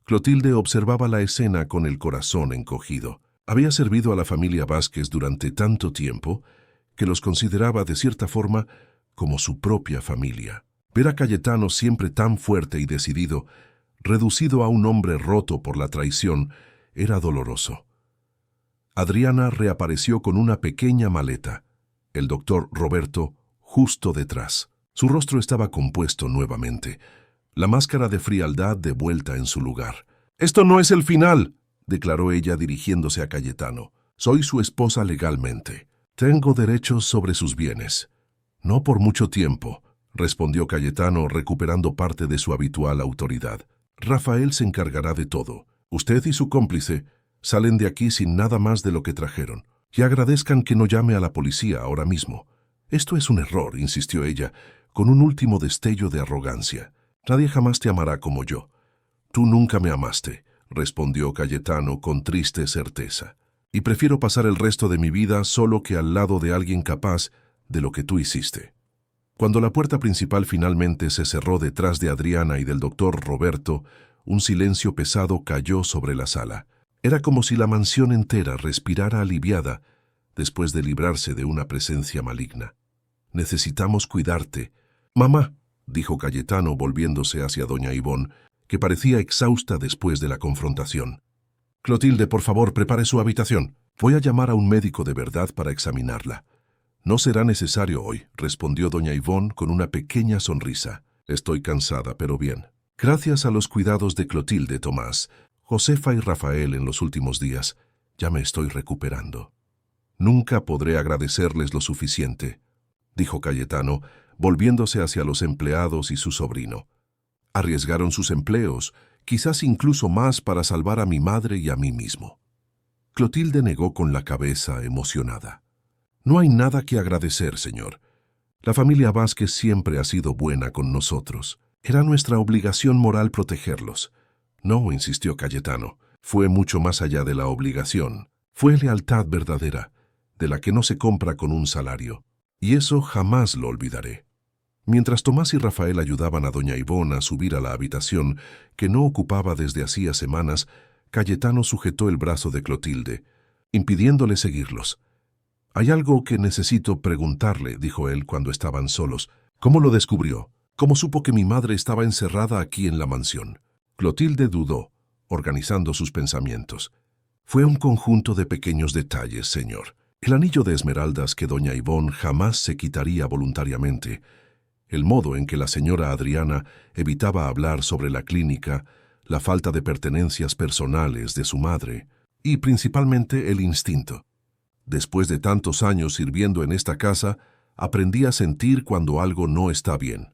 Clotilde observaba la escena con el corazón encogido. Había servido a la familia Vázquez durante tanto tiempo que los consideraba de cierta forma como su propia familia. Ver a Cayetano siempre tan fuerte y decidido, reducido a un hombre roto por la traición, era doloroso. Adriana reapareció con una pequeña maleta, el doctor Roberto justo detrás. Su rostro estaba compuesto nuevamente, la máscara de frialdad de vuelta en su lugar. «Esto no es el final», declaró ella dirigiéndose a Cayetano. «Soy su esposa legalmente. Tengo derechos sobre sus bienes». «No por mucho tiempo», respondió Cayetano recuperando parte de su habitual autoridad. «Rafael se encargará de todo. Usted y su cómplice salen de aquí sin nada más de lo que trajeron. Y agradezcan que no llame a la policía ahora mismo. Esto es un error», insistió ella, con un último destello de arrogancia. «Nadie jamás te amará como yo». «Tú nunca me amaste», respondió Cayetano con triste certeza. «Y prefiero pasar el resto de mi vida solo que al lado de alguien capaz de lo que tú hiciste». Cuando la puerta principal finalmente se cerró detrás de Adriana y del doctor Roberto, un silencio pesado cayó sobre la sala. Era como si la mansión entera respirara aliviada después de librarse de una presencia maligna. «Necesitamos cuidarte». «Mamá», dijo Cayetano volviéndose hacia doña Ivonne, que parecía exhausta después de la confrontación. «Clotilde, por favor, prepare su habitación. Voy a llamar a un médico de verdad para examinarla». «No será necesario hoy», respondió doña Ivonne con una pequeña sonrisa. «Estoy cansada, pero bien. Gracias a los cuidados de Clotilde, Tomás, Josefa y Rafael en los últimos días, ya me estoy recuperando». «Nunca podré agradecerles lo suficiente», dijo Cayetano, volviéndose hacia los empleados y su sobrino. «Arriesgaron sus empleos, quizás incluso más para salvar a mi madre y a mí mismo». Clotilde negó con la cabeza, emocionada. «No hay nada que agradecer, señor. La familia Vázquez siempre ha sido buena con nosotros. Era nuestra obligación moral protegerlos». «No», insistió Cayetano, «fue mucho más allá de la obligación. Fue lealtad verdadera, de la que no se compra con un salario. Y eso jamás lo olvidaré». Mientras Tomás y Rafael ayudaban a doña Ivonne a subir a la habitación, que no ocupaba desde hacía semanas, Cayetano sujetó el brazo de Clotilde, impidiéndole seguirlos. «Hay algo que necesito preguntarle», dijo él cuando estaban solos. «¿Cómo lo descubrió? ¿Cómo supo que mi madre estaba encerrada aquí en la mansión?» Clotilde dudó, organizando sus pensamientos. «Fue un conjunto de pequeños detalles, señor. El anillo de esmeraldas que doña Yvonne jamás se quitaría voluntariamente, el modo en que la señora Adriana evitaba hablar sobre la clínica, la falta de pertenencias personales de su madre, y principalmente el instinto. Después de tantos años sirviendo en esta casa, aprendí a sentir cuando algo no está bien».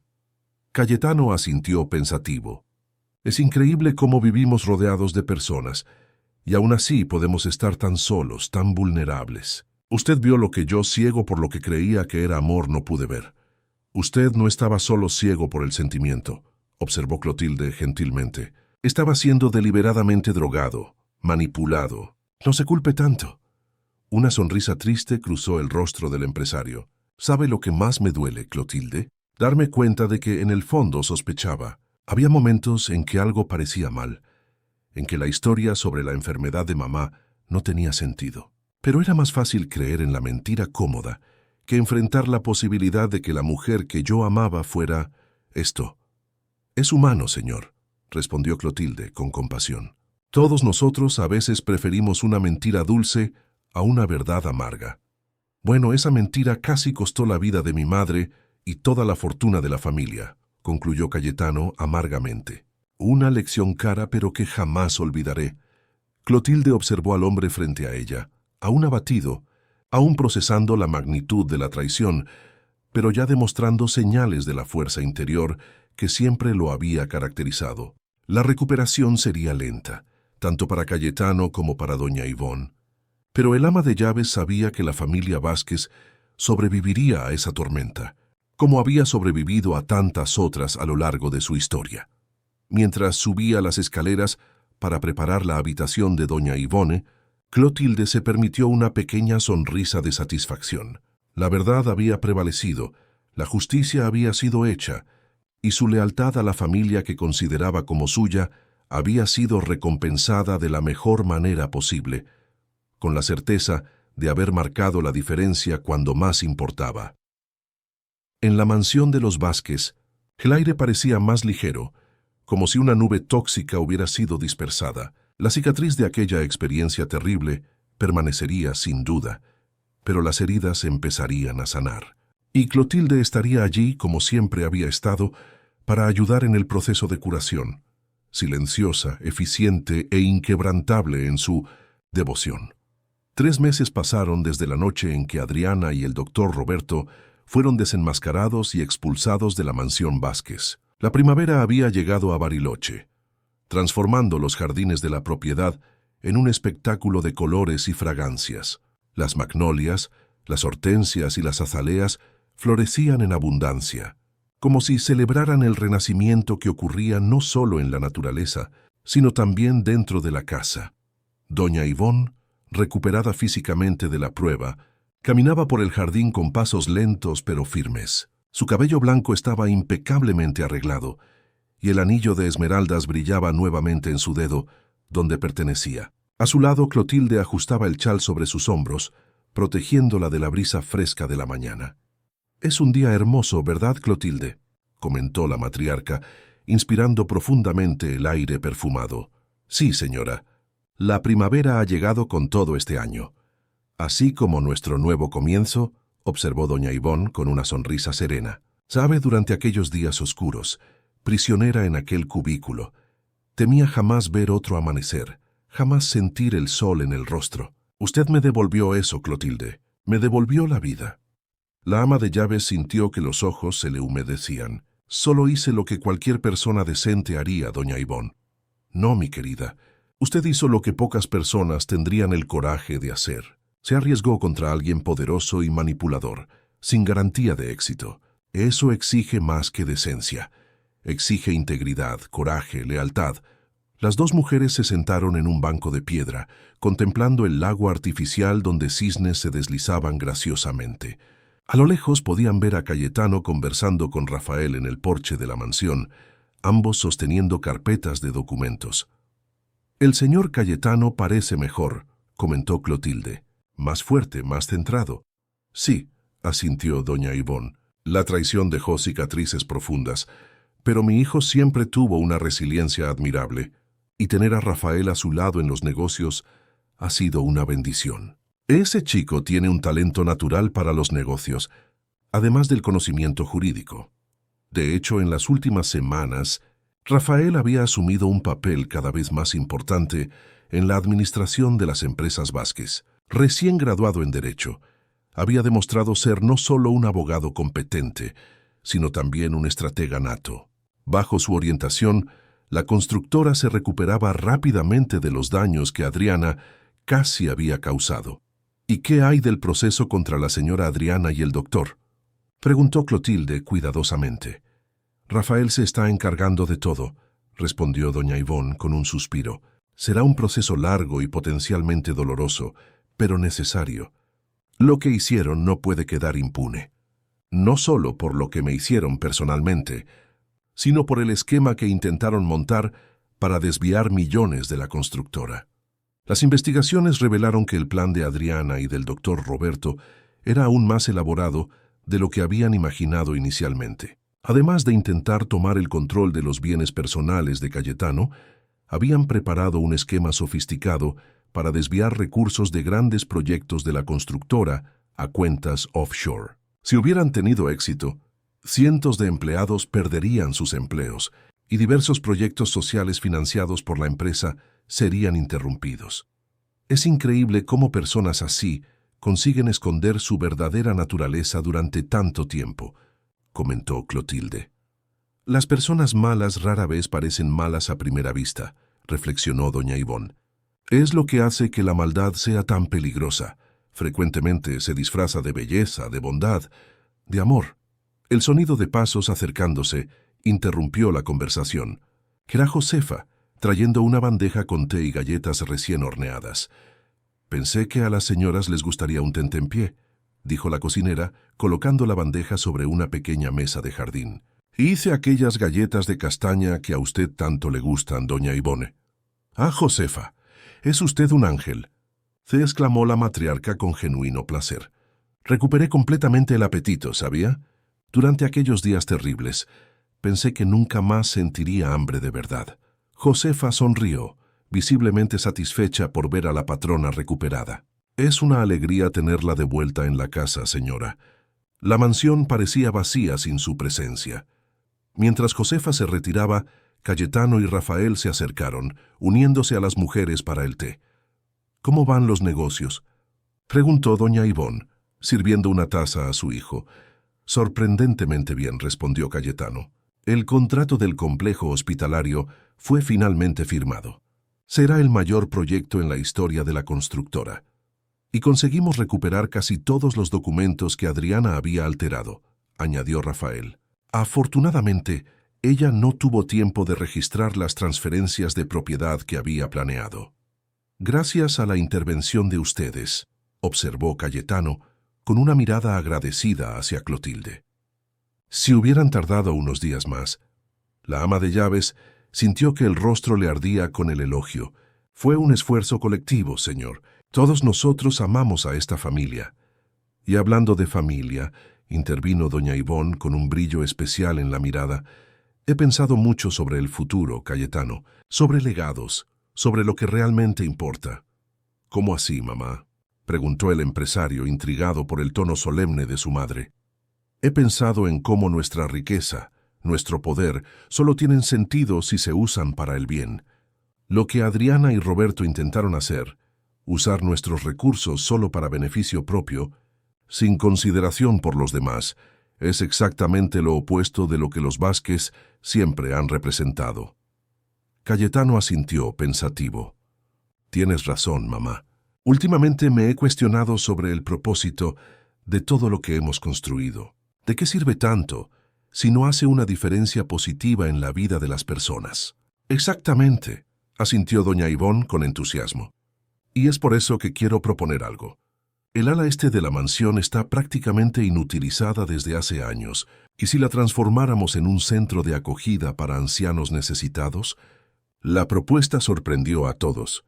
Cayetano asintió pensativo. «Es increíble cómo vivimos rodeados de personas, y aún así podemos estar tan solos, tan vulnerables. Usted vio lo que yo, ciego por lo que creía que era amor, no pude ver. Usted no estaba solo ciego por el sentimiento», observó Clotilde gentilmente. «Estaba siendo deliberadamente drogado, manipulado. No se culpe tanto». Una sonrisa triste cruzó el rostro del empresario. «¿Sabe lo que más me duele, Clotilde? Darme cuenta de que en el fondo sospechaba. Había momentos en que algo parecía mal, en que la historia sobre la enfermedad de mamá no tenía sentido. Pero era más fácil creer en la mentira cómoda que enfrentar la posibilidad de que la mujer que yo amaba fuera esto». «Es humano, señor», respondió Clotilde con compasión. «Todos nosotros a veces preferimos una mentira dulce a una verdad amarga. Bueno, esa mentira casi costó la vida de mi madre y toda la fortuna de la familia», concluyó Cayetano amargamente. «Una lección cara pero que jamás olvidaré». Clotilde observó al hombre frente a ella, aún abatido, aún procesando la magnitud de la traición, pero ya demostrando señales de la fuerza interior que siempre lo había caracterizado. La recuperación sería lenta, tanto para Cayetano como para doña Yvonne. Pero el ama de llaves sabía que la familia Vázquez sobreviviría a esa tormenta, como había sobrevivido a tantas otras a lo largo de su historia. Mientras subía las escaleras para preparar la habitación de doña Yvonne, Clotilde se permitió una pequeña sonrisa de satisfacción. La verdad había prevalecido, la justicia había sido hecha, y su lealtad a la familia que consideraba como suya había sido recompensada de la mejor manera posible, con la certeza de haber marcado la diferencia cuando más importaba. En la mansión de los Vázquez, el aire parecía más ligero, como si una nube tóxica hubiera sido dispersada. La cicatriz de aquella experiencia terrible permanecería sin duda, pero las heridas empezarían a sanar. Y Clotilde estaría allí, como siempre había estado, para ayudar en el proceso de curación, silenciosa, eficiente e inquebrantable en su devoción. 3 meses pasaron desde la noche en que Adriana y el doctor Roberto fueron desenmascarados y expulsados de la mansión Vázquez. La primavera había llegado a Bariloche, transformando los jardines de la propiedad en un espectáculo de colores y fragancias. Las magnolias, las hortensias y las azaleas florecían en abundancia, como si celebraran el renacimiento que ocurría no solo en la naturaleza, sino también dentro de la casa. Doña Yvonne, recuperada físicamente de la prueba, caminaba por el jardín con pasos lentos pero firmes. Su cabello blanco estaba impecablemente arreglado, y el anillo de esmeraldas brillaba nuevamente en su dedo, donde pertenecía. A su lado, Clotilde ajustaba el chal sobre sus hombros, protegiéndola de la brisa fresca de la mañana. «Es un día hermoso, ¿verdad, Clotilde?», comentó la matriarca, inspirando profundamente el aire perfumado. «Sí, señora. La primavera ha llegado con todo este año. Así como nuestro nuevo comienzo», observó doña Yvonne con una sonrisa serena. «Sabe, durante aquellos días oscuros, prisionera en aquel cubículo, temía jamás ver otro amanecer, jamás sentir el sol en el rostro. Usted me devolvió eso, Clotilde, me devolvió la vida». La ama de llaves sintió que los ojos se le humedecían. «Solo hice lo que cualquier persona decente haría, doña Yvonne». «No, mi querida. Usted hizo lo que pocas personas tendrían el coraje de hacer. Se arriesgó contra alguien poderoso y manipulador, sin garantía de éxito. Eso exige más que decencia. Exige integridad, coraje, lealtad». Las dos mujeres se sentaron en un banco de piedra, contemplando el lago artificial donde cisnes se deslizaban graciosamente. A lo lejos podían ver a Cayetano conversando con Rafael en el porche de la mansión, ambos sosteniendo carpetas de documentos. «El señor Cayetano parece mejor», comentó Clotilde. Más fuerte, más centrado. Sí, asintió doña Ivonne. La traición dejó cicatrices profundas, pero mi hijo siempre tuvo una resiliencia admirable, y tener a Rafael a su lado en los negocios ha sido una bendición. Ese chico tiene un talento natural para los negocios, además del conocimiento jurídico. De hecho, en las últimas semanas, Rafael había asumido un papel cada vez más importante en la administración de las empresas Vázquez. Recién graduado en Derecho, había demostrado ser no solo un abogado competente, sino también un estratega nato. Bajo su orientación, la constructora se recuperaba rápidamente de los daños que Adriana casi había causado. ¿Y qué hay del proceso contra la señora Adriana y el doctor?, preguntó Clotilde cuidadosamente. Rafael se está encargando de todo, respondió doña Ivonne con un suspiro. Será un proceso largo y potencialmente doloroso, pero necesario. Lo que hicieron no puede quedar impune. No solo por lo que me hicieron personalmente, sino por el esquema que intentaron montar para desviar millones de la constructora. Las investigaciones revelaron que el plan de Adriana y del doctor Roberto era aún más elaborado de lo que habían imaginado inicialmente. Además de intentar tomar el control de los bienes personales de Cayetano, habían preparado un esquema sofisticado para desviar recursos de grandes proyectos de la constructora a cuentas offshore. Si hubieran tenido éxito, cientos de empleados perderían sus empleos y diversos proyectos sociales financiados por la empresa serían interrumpidos. Es increíble cómo personas así consiguen esconder su verdadera naturaleza durante tanto tiempo, comentó Clotilde. Las personas malas rara vez parecen malas a primera vista, reflexionó doña Ivonne. Es lo que hace que la maldad sea tan peligrosa. Frecuentemente se disfraza de belleza, de bondad, de amor. El sonido de pasos acercándose interrumpió la conversación. Era Josefa, trayendo una bandeja con té y galletas recién horneadas. Pensé que a las señoras les gustaría un tentempié, dijo la cocinera, colocando la bandeja sobre una pequeña mesa de jardín. Hice aquellas galletas de castaña que a usted tanto le gustan, doña Ivonne. Ah, Josefa, es usted un ángel, se exclamó la matriarca con genuino placer. Recuperé completamente el apetito, ¿sabía? Durante aquellos días terribles, pensé que nunca más sentiría hambre de verdad. Josefa sonrió, visiblemente satisfecha por ver a la patrona recuperada. Es una alegría tenerla de vuelta en la casa, señora. La mansión parecía vacía sin su presencia. Mientras Josefa se retiraba, Cayetano y Rafael se acercaron, uniéndose a las mujeres para el té. ¿Cómo van los negocios?, preguntó doña Ivonne, sirviendo una taza a su hijo. Sorprendentemente bien, respondió Cayetano. El contrato del complejo hospitalario fue finalmente firmado. Será el mayor proyecto en la historia de la constructora. Y conseguimos recuperar casi todos los documentos que Adriana había alterado, añadió Rafael. Afortunadamente, ella no tuvo tiempo de registrar las transferencias de propiedad que había planeado. Gracias a la intervención de ustedes, observó Cayetano, con una mirada agradecida hacia Clotilde. Si hubieran tardado unos días más, la ama de llaves sintió que el rostro le ardía con el elogio. Fue un esfuerzo colectivo, señor. Todos nosotros amamos a esta familia. Y hablando de familia, intervino doña Ivonne con un brillo especial en la mirada. He pensado mucho sobre el futuro, Cayetano, sobre legados, sobre lo que realmente importa. ¿Cómo así, mamá?, preguntó el empresario, intrigado por el tono solemne de su madre. He pensado en cómo nuestra riqueza, nuestro poder, solo tienen sentido si se usan para el bien. Lo que Adriana y Roberto intentaron hacer, usar nuestros recursos solo para beneficio propio, sin consideración por los demás, es exactamente lo opuesto de lo que los Vázquez siempre han representado. Cayetano asintió, pensativo. Tienes razón, mamá. Últimamente me he cuestionado sobre el propósito de todo lo que hemos construido. ¿De qué sirve tanto si no hace una diferencia positiva en la vida de las personas? Exactamente, asintió doña Ivonne con entusiasmo. Y es por eso que quiero proponer algo. El ala este de la mansión está prácticamente inutilizada desde hace años, y si la transformáramos en un centro de acogida para ancianos necesitados, la propuesta sorprendió a todos.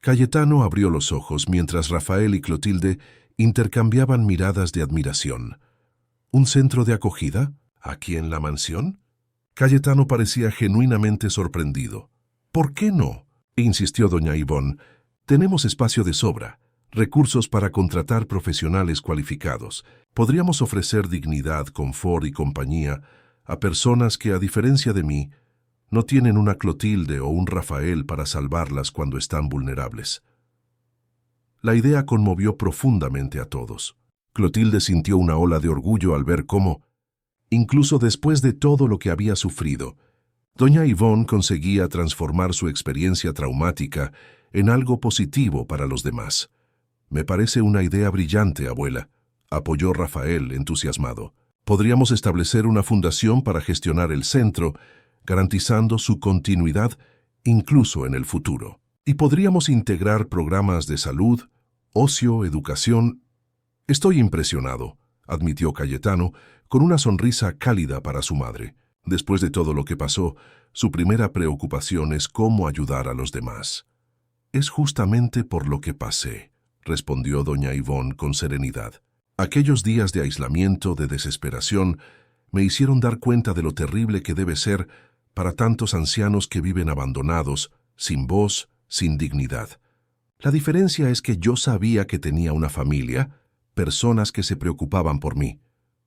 Cayetano abrió los ojos mientras Rafael y Clotilde intercambiaban miradas de admiración. ¿Un centro de acogida? ¿Aquí en la mansión? Cayetano parecía genuinamente sorprendido. ¿Por qué no?, insistió doña Ivonne. Tenemos espacio de sobra, recursos para contratar profesionales cualificados. Podríamos ofrecer dignidad, confort y compañía a personas que, a diferencia de mí, no tienen una Clotilde o un Rafael para salvarlas cuando están vulnerables. La idea conmovió profundamente a todos. Clotilde sintió una ola de orgullo al ver cómo, incluso después de todo lo que había sufrido, doña Ivonne conseguía transformar su experiencia traumática en algo positivo para los demás. «Me parece una idea brillante, abuela», apoyó Rafael, entusiasmado. «Podríamos establecer una fundación para gestionar el centro, garantizando su continuidad incluso en el futuro. Y podríamos integrar programas de salud, ocio, educación». «Estoy impresionado», admitió Cayetano, con una sonrisa cálida para su madre. Después de todo lo que pasó, su primera preocupación es cómo ayudar a los demás. «Es justamente por lo que pasé», respondió doña Ivonne con serenidad. «Aquellos días de aislamiento, de desesperación, me hicieron dar cuenta de lo terrible que debe ser para tantos ancianos que viven abandonados, sin voz, sin dignidad. La diferencia es que yo sabía que tenía una familia, personas que se preocupaban por mí.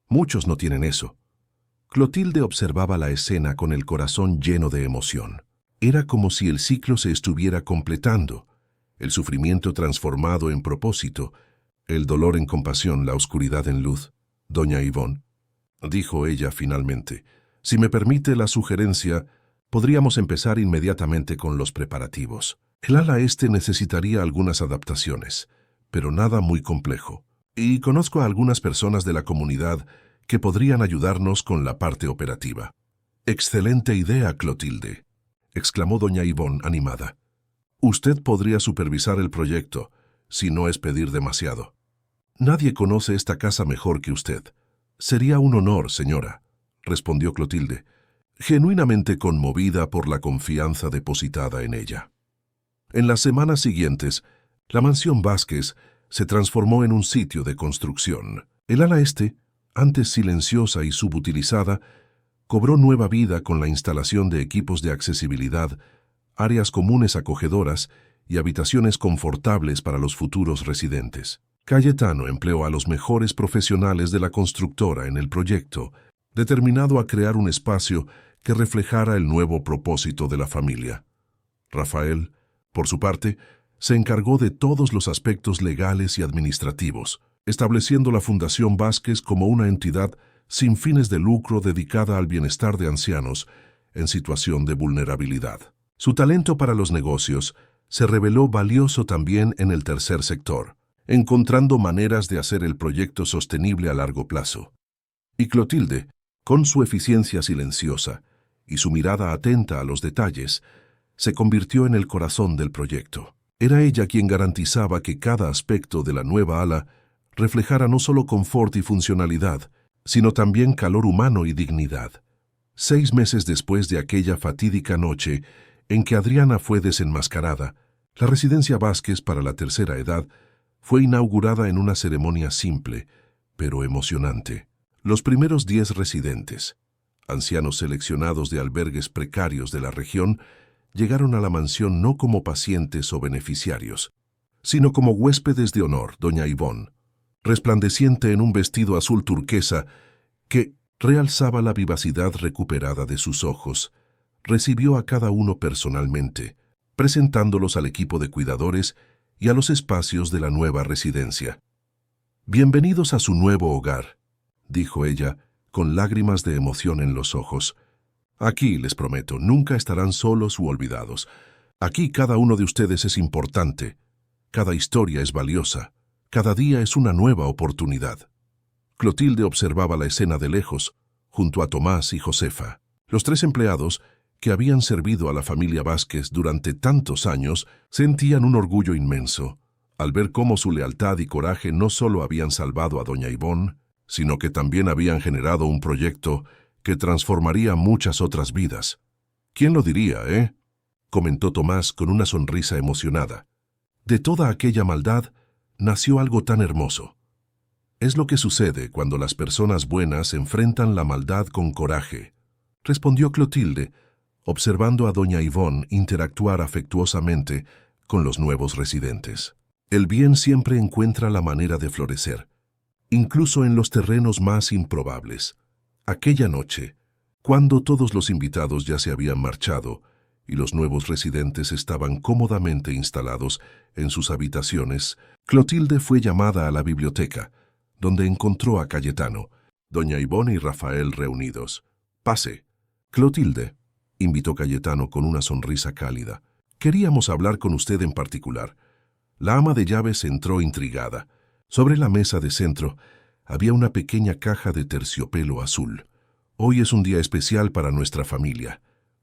Muchos no tienen eso». Clotilde observaba la escena con el corazón lleno de emoción. Era como si el ciclo se estuviera completando, el sufrimiento transformado en propósito, el dolor en compasión, la oscuridad en luz. «Doña Ivonne», dijo ella finalmente, «si me permite la sugerencia, podríamos empezar inmediatamente con los preparativos. El ala este necesitaría algunas adaptaciones, pero nada muy complejo. Y conozco a algunas personas de la comunidad que podrían ayudarnos con la parte operativa». «Excelente idea, Clotilde», exclamó doña Ivonne animada. «Usted podría supervisar el proyecto, si no es pedir demasiado. Nadie conoce esta casa mejor que usted». «Sería un honor, señora», respondió Clotilde, genuinamente conmovida por la confianza depositada en ella. En las semanas siguientes, la mansión Vázquez se transformó en un sitio de construcción. El ala este, antes silenciosa y subutilizada, cobró nueva vida con la instalación de equipos de accesibilidad, áreas comunes acogedoras y habitaciones confortables para los futuros residentes. Cayetano empleó a los mejores profesionales de la constructora en el proyecto, determinado a crear un espacio que reflejara el nuevo propósito de la familia. Rafael, por su parte, se encargó de todos los aspectos legales y administrativos, estableciendo la Fundación Vázquez como una entidad sin fines de lucro dedicada al bienestar de ancianos en situación de vulnerabilidad. Su talento para los negocios se reveló valioso también en el tercer sector, encontrando maneras de hacer el proyecto sostenible a largo plazo. Y Clotilde, con su eficiencia silenciosa y su mirada atenta a los detalles, se convirtió en el corazón del proyecto. Era ella quien garantizaba que cada aspecto de la nueva ala reflejara no solo confort y funcionalidad, sino también calor humano y dignidad. 6 meses después de aquella fatídica noche en que Adriana fue desenmascarada, la residencia Vázquez para la tercera edad fue inaugurada en una ceremonia simple, pero emocionante. Los primeros 10 residentes, ancianos seleccionados de albergues precarios de la región, llegaron a la mansión no como pacientes o beneficiarios, sino como huéspedes de honor. Doña Ivonne, resplandeciente en un vestido azul turquesa que realzaba la vivacidad recuperada de sus ojos, recibió a cada uno personalmente, presentándolos al equipo de cuidadores y a los espacios de la nueva residencia. «Bienvenidos a su nuevo hogar», dijo ella, con lágrimas de emoción en los ojos. «Aquí, les prometo, nunca estarán solos u olvidados. Aquí cada uno de ustedes es importante, cada historia es valiosa, cada día es una nueva oportunidad». Clotilde observaba la escena de lejos, junto a Tomás y Josefa. Los 3 empleados, que habían servido a la familia Vázquez durante tantos años, sentían un orgullo inmenso al ver cómo su lealtad y coraje no solo habían salvado a doña Ivonne, sino que también habían generado un proyecto que transformaría muchas otras vidas. «¿Quién lo diría, comentó Tomás con una sonrisa emocionada. De toda aquella maldad nació algo tan hermoso. Es lo que sucede cuando las personas buenas enfrentan la maldad con coraje, respondió Clotilde, observando a doña Yvonne interactuar afectuosamente con los nuevos residentes. El bien siempre encuentra la manera de florecer, incluso en los terrenos más improbables. Aquella noche, cuando todos los invitados ya se habían marchado y los nuevos residentes estaban cómodamente instalados en sus habitaciones, Clotilde fue llamada a la biblioteca, donde encontró a Cayetano, doña Yvonne y Rafael reunidos. «Pase». «Clotilde», invitó Cayetano con una sonrisa cálida, «queríamos hablar con usted en particular». La ama de llaves entró intrigada. Sobre la mesa de centro había una pequeña caja de terciopelo azul. «Hoy es un día especial para nuestra familia»,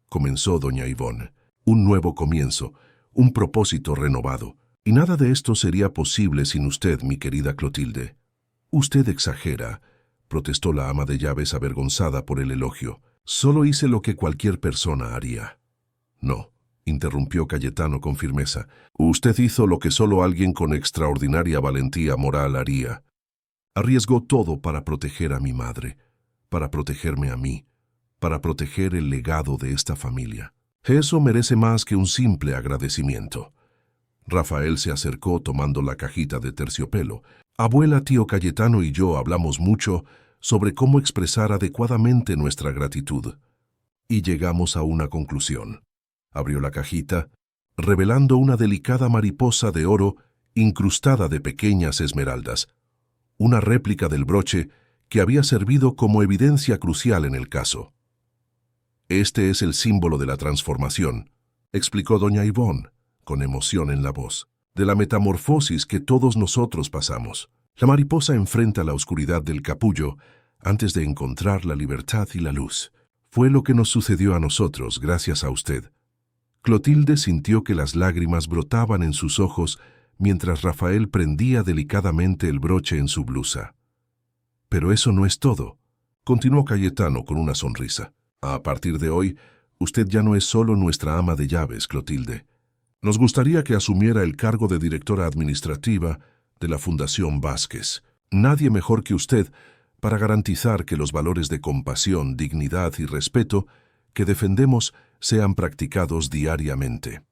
comenzó doña Yvonne. «Un nuevo comienzo, un propósito renovado. Y nada de esto sería posible sin usted, mi querida Clotilde». «Usted exagera», protestó la ama de llaves avergonzada por el elogio. «Solo hice lo que cualquier persona haría». «No», interrumpió Cayetano con firmeza. «Usted hizo lo que solo alguien con extraordinaria valentía moral haría. Arriesgó todo para proteger a mi madre, para protegerme a mí, para proteger el legado de esta familia. Eso merece más que un simple agradecimiento». Rafael se acercó tomando la cajita de terciopelo. «Abuela, tío Cayetano y yo hablamos mucho sobre cómo expresar adecuadamente nuestra gratitud. Y llegamos a una conclusión». Abrió la cajita, revelando una delicada mariposa de oro incrustada de pequeñas esmeraldas, una réplica del broche que había servido como evidencia crucial en el caso. «Este es el símbolo de la transformación», explicó doña Yvonne, con emoción en la voz, «de la metamorfosis que todos nosotros pasamos. La mariposa enfrenta la oscuridad del capullo antes de encontrar la libertad y la luz. Fue lo que nos sucedió a nosotros gracias a usted». Clotilde sintió que las lágrimas brotaban en sus ojos mientras Rafael prendía delicadamente el broche en su blusa. «Pero eso no es todo», continuó Cayetano con una sonrisa. «A partir de hoy, usted ya no es solo nuestra ama de llaves, Clotilde. Nos gustaría que asumiera el cargo de directora administrativa de la Fundación Vázquez. Nadie mejor que usted para garantizar que los valores de compasión, dignidad y respeto que defendemos sean practicados diariamente».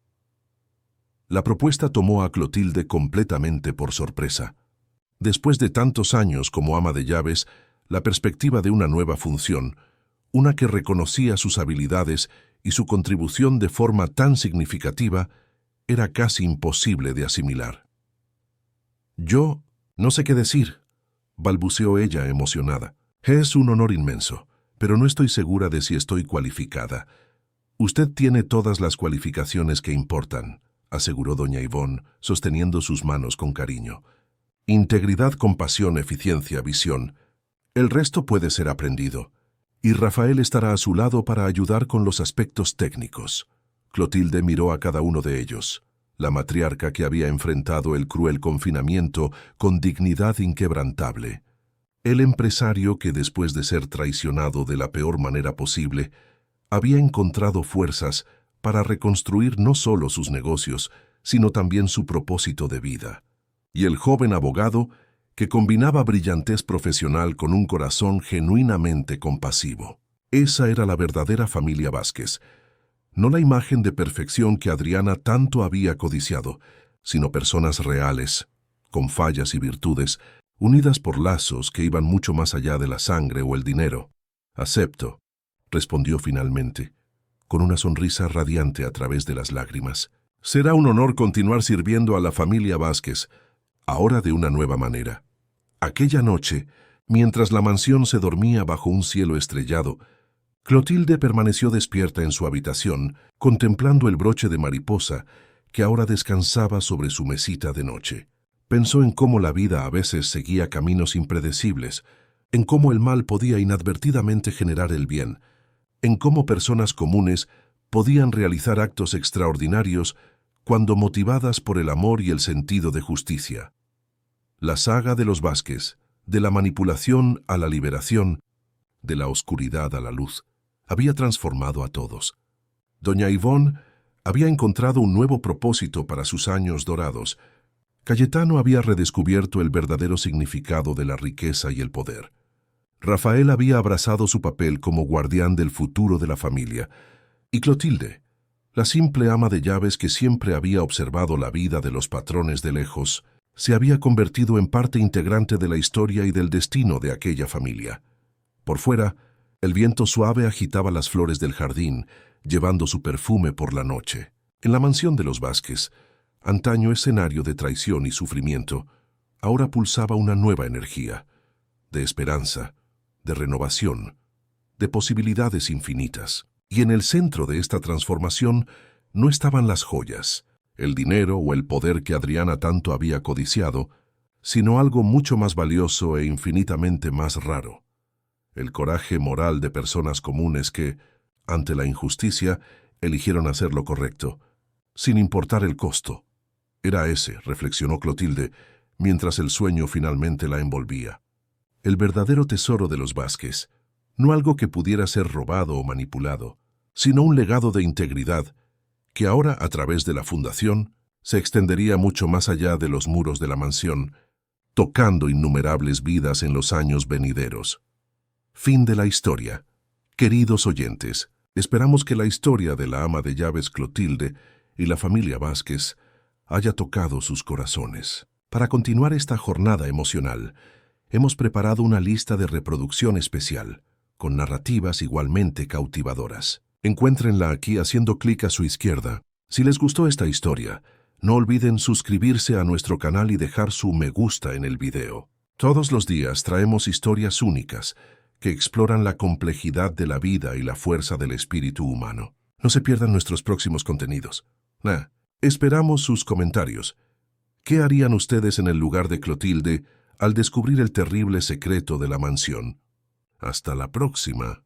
La propuesta tomó a Clotilde completamente por sorpresa. Después de tantos años como ama de llaves, la perspectiva de una nueva función, una que reconocía sus habilidades y su contribución de forma tan significativa, era casi imposible de asimilar. «Yo no sé qué decir», balbuceó ella emocionada. «Es un honor inmenso, pero no estoy segura de si estoy cualificada». «Usted tiene todas las cualificaciones que importan», aseguró doña Yvonne, sosteniendo sus manos con cariño. «Integridad, compasión, eficiencia, visión. El resto puede ser aprendido. Y Rafael estará a su lado para ayudar con los aspectos técnicos». Clotilde miró a cada uno de ellos. La matriarca que había enfrentado el cruel confinamiento con dignidad inquebrantable. El empresario que, después de ser traicionado de la peor manera posible, había encontrado fuerzas para reconstruir no solo sus negocios, sino también su propósito de vida. Y el joven abogado que combinaba brillantez profesional con un corazón genuinamente compasivo. Esa era la verdadera familia Vázquez. No la imagen de perfección que Adriana tanto había codiciado, sino personas reales, con fallas y virtudes, unidas por lazos que iban mucho más allá de la sangre o el dinero. «Acepto», respondió finalmente, con una sonrisa radiante a través de las lágrimas. «Será un honor continuar sirviendo a la familia Vázquez, ahora de una nueva manera». Aquella noche, mientras la mansión se dormía bajo un cielo estrellado, Clotilde permaneció despierta en su habitación, contemplando el broche de mariposa que ahora descansaba sobre su mesita de noche. Pensó en cómo la vida a veces seguía caminos impredecibles, en cómo el mal podía inadvertidamente generar el bien, en cómo personas comunes podían realizar actos extraordinarios cuando motivadas por el amor y el sentido de justicia. La saga de los Vázquez, de la manipulación a la liberación, de la oscuridad a la luz, había transformado a todos. Doña Yvonne había encontrado un nuevo propósito para sus años dorados. Cayetano había redescubierto el verdadero significado de la riqueza y el poder. Rafael había abrazado su papel como guardián del futuro de la familia, y Clotilde, la simple ama de llaves que siempre había observado la vida de los patrones de lejos, se había convertido en parte integrante de la historia y del destino de aquella familia. Por fuera, el viento suave agitaba las flores del jardín, llevando su perfume por la noche. En la mansión de los Vázquez, antaño escenario de traición y sufrimiento, ahora pulsaba una nueva energía, de esperanza, de renovación, de posibilidades infinitas. Y en el centro de esta transformación no estaban las joyas, el dinero o el poder que Adriana tanto había codiciado, sino algo mucho más valioso e infinitamente más raro: el coraje moral de personas comunes que, ante la injusticia, eligieron hacer lo correcto, sin importar el costo. Era ese, reflexionó Clotilde, mientras el sueño finalmente la envolvía, el verdadero tesoro de los Vázquez, no algo que pudiera ser robado o manipulado, sino un legado de integridad que ahora, a través de la fundación, se extendería mucho más allá de los muros de la mansión, tocando innumerables vidas en los años venideros. Fin de la historia. Queridos oyentes, esperamos que la historia de la ama de llaves Clotilde y la familia Vázquez haya tocado sus corazones. Para continuar esta jornada emocional, hemos preparado una lista de reproducción especial, con narrativas igualmente cautivadoras. Encuéntrenla aquí haciendo clic a su izquierda. Si les gustó esta historia, no olviden suscribirse a nuestro canal y dejar su me gusta en el video. Todos los días traemos historias únicas que exploran la complejidad de la vida y la fuerza del espíritu humano. No se pierdan nuestros próximos contenidos. Esperamos sus comentarios. ¿Qué harían ustedes en el lugar de Clotilde al descubrir el terrible secreto de la mansión? Hasta la próxima.